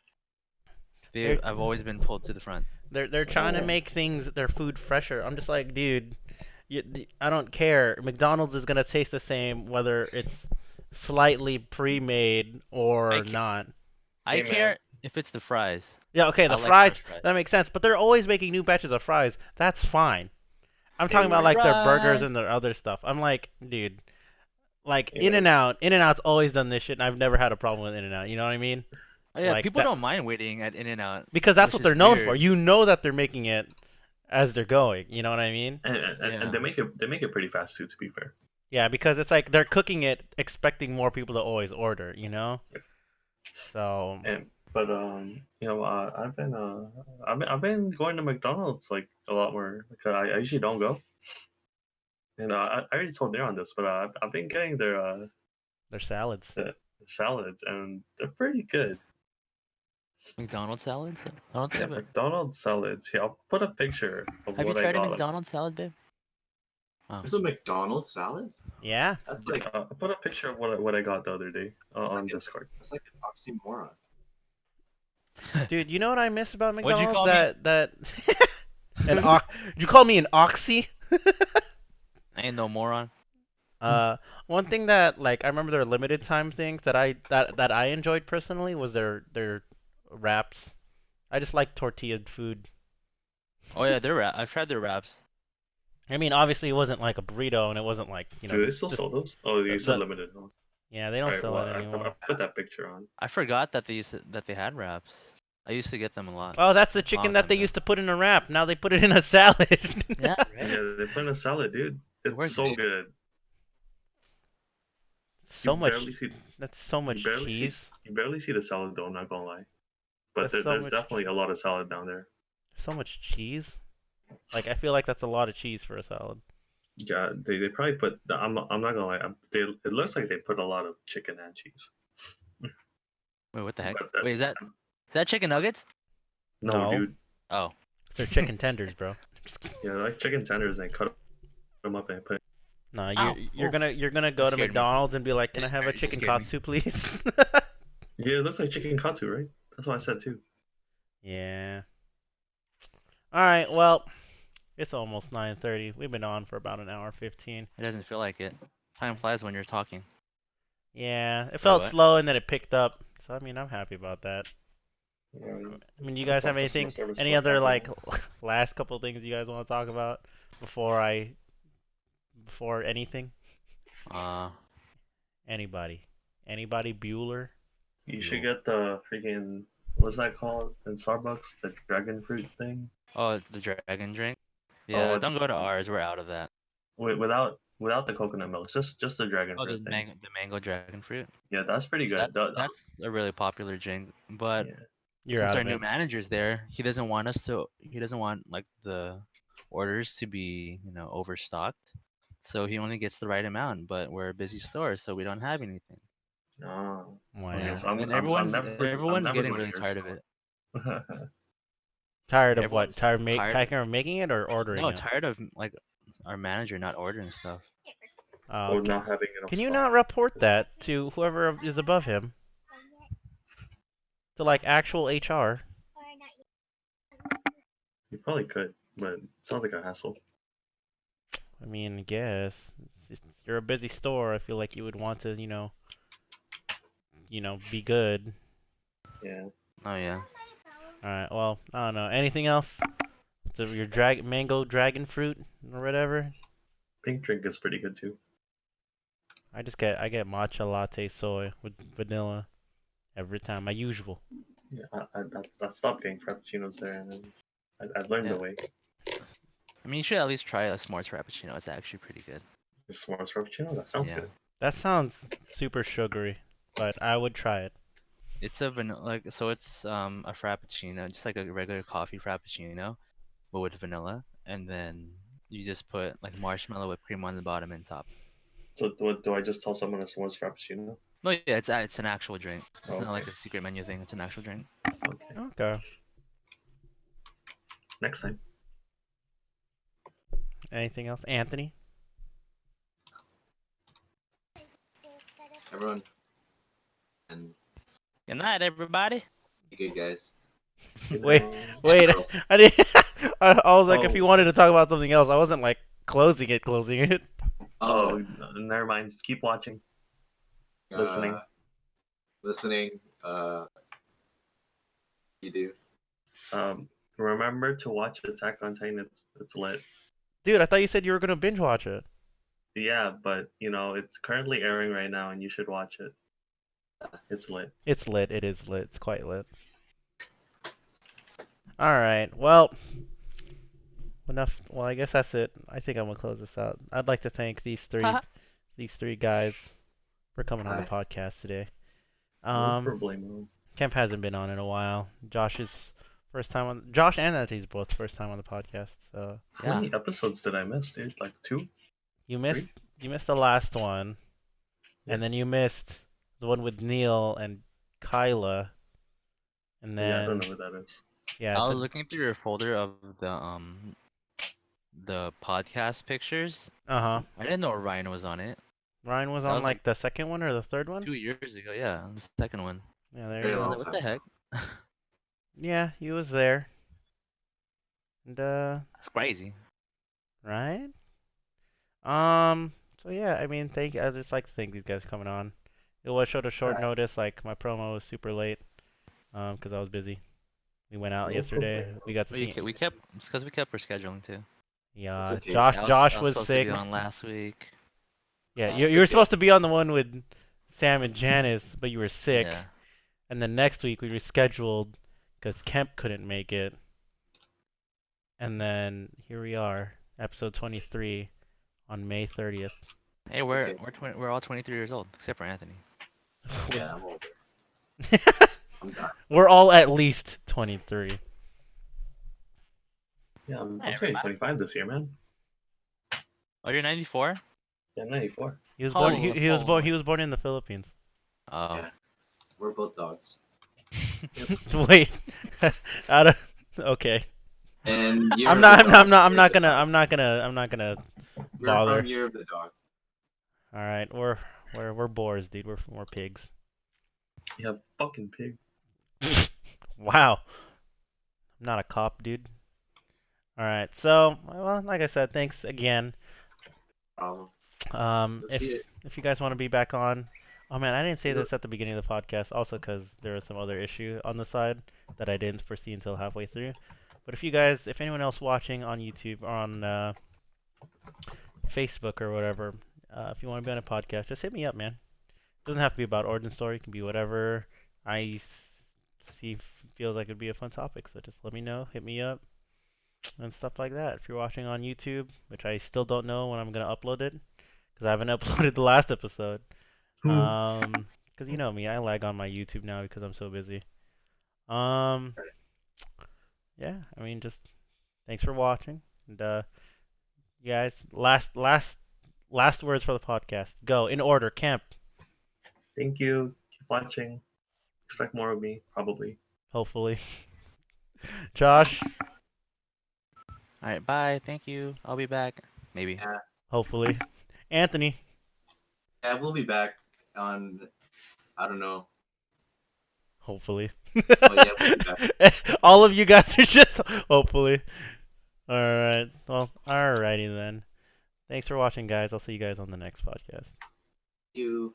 They're- I've always been pulled to the front. They're So- trying to make their food fresher. I'm just like, dude, I don't care. McDonald's is gonna taste the same whether it's slightly pre-made or I ca- not. I Hey, man. care if it's the fries. Yeah, okay, the I like fries, fresh fries. that makes sense, but they're always making new batches of fries. That's fine. I'm talking about like their burgers Fries. and their other stuff. I'm like, dude, like Yeah. In-N-Out's always done this shit, and I've never had a problem with In-N-Out. You know what I mean? Oh, yeah, Like people that- don't mind waiting at In-N-Out. Because that's Which what is they're known for. weird. You know that they're making it as they're going. You know what I mean? And Yeah. they make it pretty fast too, to be fair. Yeah, because it's like they're cooking it expecting more people to always order, you know? So, But I've been going to McDonald's like a lot more because I usually don't go. And I already told Near on this, but I've been getting their their salads. salads and they're pretty good. McDonald's salads? I don't Yeah, think. McDonald's salads. Here, I'll put a picture of Have you what I tried a got. McDonald's salad, babe? There's a McDonald's salad? Yeah? That's like I'll put a picture of what I got the other day on Discord. that's like an oxymoron. Dude, you know what I miss about What'd you McDonald's? call That you call me an oxy? I ain't no moron. One thing that like I remember their limited time things that I enjoyed personally was their wraps. I just like tortilla food. Oh yeah, I've tried their wraps. I mean, obviously it wasn't like a burrito and it wasn't like, Do they still just- sell those? Oh, you the- said limited. Huh? Yeah, they don't Alright, sell well, it anymore. I put that picture on. I forgot that they had wraps. I used to get them a lot. Oh, that's the Long chicken that time they ago. used to put in a wrap. Now they put it in a salad. Yeah, right. Yeah, they put in a salad, dude. It's works. so good. So You much. barely see That's so you much barely see cheese. you barely see the salad though, I'm not gonna lie. But That's so there's much. definitely a lot of salad down there. So much cheese. Like I feel like that's a lot of cheese for a salad. Yeah, they probably put. I'm not gonna lie. It looks like they put a lot of chicken and cheese. Wait, what the heck? But that, Wait, is that chicken nuggets? no, No. dude. Oh, They're chicken tenders, bro. Yeah, they're like chicken tenders and cut them up and put. No, Ow. you're Oh. gonna go to scared me. McDonald's and be like, "Can I It have a just chicken scared me. katsu, please?" Yeah, it looks like chicken katsu, right? That's what I said too. Yeah. All right. Well, it's almost 9:30. We've been on for about an hour 15. it doesn't feel like it. Time flies when you're talking. Yeah, it felt what? slow and then it picked up. So I mean, I'm happy about that. Yeah, I mean, you guys have customer anything? service Any for other like Apple. last couple things you guys want to talk about before anything? Uh, Anybody? Anybody? Bueller? You should get the freaking what's that called in Starbucks? The dragon fruit thing. oh, the dragon drink. Yeah, Oh, don't go to ours. We're out of that. without the coconut milk, just the dragon Oh, fruit thing. the mango dragon fruit. Yeah, that's pretty good. That's a really popular drink. But Yeah. You're since out our of new it. manager's there, he doesn't want like the orders to be, overstocked. So he only gets the right amount, but we're a busy store, so we don't have anything. Oh. Wow. Okay, Yeah. so I'm And I'm, so I'm everyone's never getting going to really your tired of store. it. Tired of what? Everyone's tired. Tired of making it or ordering No, it? tired of like our manager not ordering stuff. Or Okay. not having enough Can you stock. not report that to whoever is above him? To like actual HR? You probably could, but it sounds like a hassle. I mean, I guess you're a busy store. I feel like you would want to, be good. Yeah. Oh yeah. All right. Well, I don't know. Anything else? So your mango dragon fruit or whatever. Pink drink is pretty good too. I get matcha latte soy with vanilla every time. My usual. Yeah, I stopped getting frappuccinos there, and then I've learned Yeah. the way. I mean, you should at least try a s'mores frappuccino. It's actually pretty good. The s'mores frappuccino, that sounds Yeah. good. That sounds super sugary, but I would try it. It's a vanilla, it's a frappuccino, just like a regular coffee frappuccino, but with vanilla, and then you just put like marshmallow whipped cream on the bottom and top. So do I just tell someone a s'mores frappuccino? Oh yeah, it's an actual drink. It's Oh, not like okay. a secret menu thing. It's an actual drink. Okay. Okay. Next time. Anything else, Anthony? Everyone, and Good night, everybody. be good, guys. Wait, No. wait. Girls. I didn't. I was like, if Oh. you wanted to talk about something else, I wasn't like closing it. Oh, never mind. Just keep watching. Listening. Listening. You do. Remember to watch Attack on Titan. It's lit. Dude, I thought you said you were gonna binge watch it. Yeah, but it's currently airing right now, and you should watch it. It's lit. It's lit. It is lit. It's quite lit. All right. Well, enough. Well, I guess that's it. I think I'm gonna close this out. I'd like to thank these three guys for coming on the podcast today. No problemo. Kemp hasn't been on in a while. Josh and Anthony's both first time on the podcast. So How many episodes did I miss, dude? Like 2? you missed the last one, and then Yes. you missed the one with Neil and Kyla, and then Yeah, I don't know who that is. yeah, I it's was looking through your folder of the podcast pictures. I didn't know Ryan was on it. Ryan was That on was like the second one or the third one. 2 years ago. Yeah, the second one. Yeah, there Very you I go. was long like, what the heck? Yeah, he was there. And That's crazy. right? So yeah, I mean, I'd just like to thank these guys for coming on. It was short Alright. notice, like my promo was super late, because I was busy. We went out No yesterday. problemo. We got to see. It's because we kept rescheduling too. Yeah, It's okay. Josh I Josh was was supposed sick. to be on last week. Yeah, It's you were okay. supposed to be on the one with Sam and Janice, but you were sick. Yeah. And then next week we rescheduled because Kemp couldn't make it. And then here we are, episode 23 on May 30th. Hey, Okay. we're all 23 years old except for Anthony. Yeah, I'm older. I'm done. We're all at least 23. Yeah, I'm Hey, turning everybody. 25 this year, man. Oh, you're 94? Yeah, I'm 94. He was born. Holy He was born. moly. He was born in the Philippines. Oh. Yeah. We're both dogs. Wait, out of okay. And year I'm of not. the I'm not. I'm dog. not. I'm Year not of the gonna. dog. I'm not gonna We're bother. from Year of the Dog. All right, we're boars, dude. We're pigs. Yeah, fucking pig. Wow. I'm not a cop, dude. All right. So, well, like I said, thanks again. You'll see it. If you guys want to be back on, oh man, I didn't say You'll- this at the beginning of the podcast, also because there was some other issue on the side that I didn't foresee until halfway through. But if anyone else watching on YouTube or on Facebook or whatever, if you want to be on a podcast, just hit me up, man. It doesn't have to be about origin story. It can be whatever see feels like it'd be a fun topic. So just let me know, hit me up, and stuff like that. If you're watching on YouTube, which I still don't know when I'm gonna upload it, because I haven't uploaded the last episode. Because you know me, I lag on my YouTube now because I'm so busy. Yeah, I mean, just thanks for watching, and you guys, last words for the podcast. Go in order, Kemp. Thank you. Keep watching. Expect more of me, probably. Hopefully, Josh. Alright, bye. Thank you. I'll be back. Maybe. Yeah. Hopefully, Anthony. Yeah, we'll be back on. I don't know. Hopefully. But yeah, we'll be back. All of you guys are just hopefully. Alright. Well, alrighty then. Thanks for watching, guys. I'll see you guys on the next podcast. You.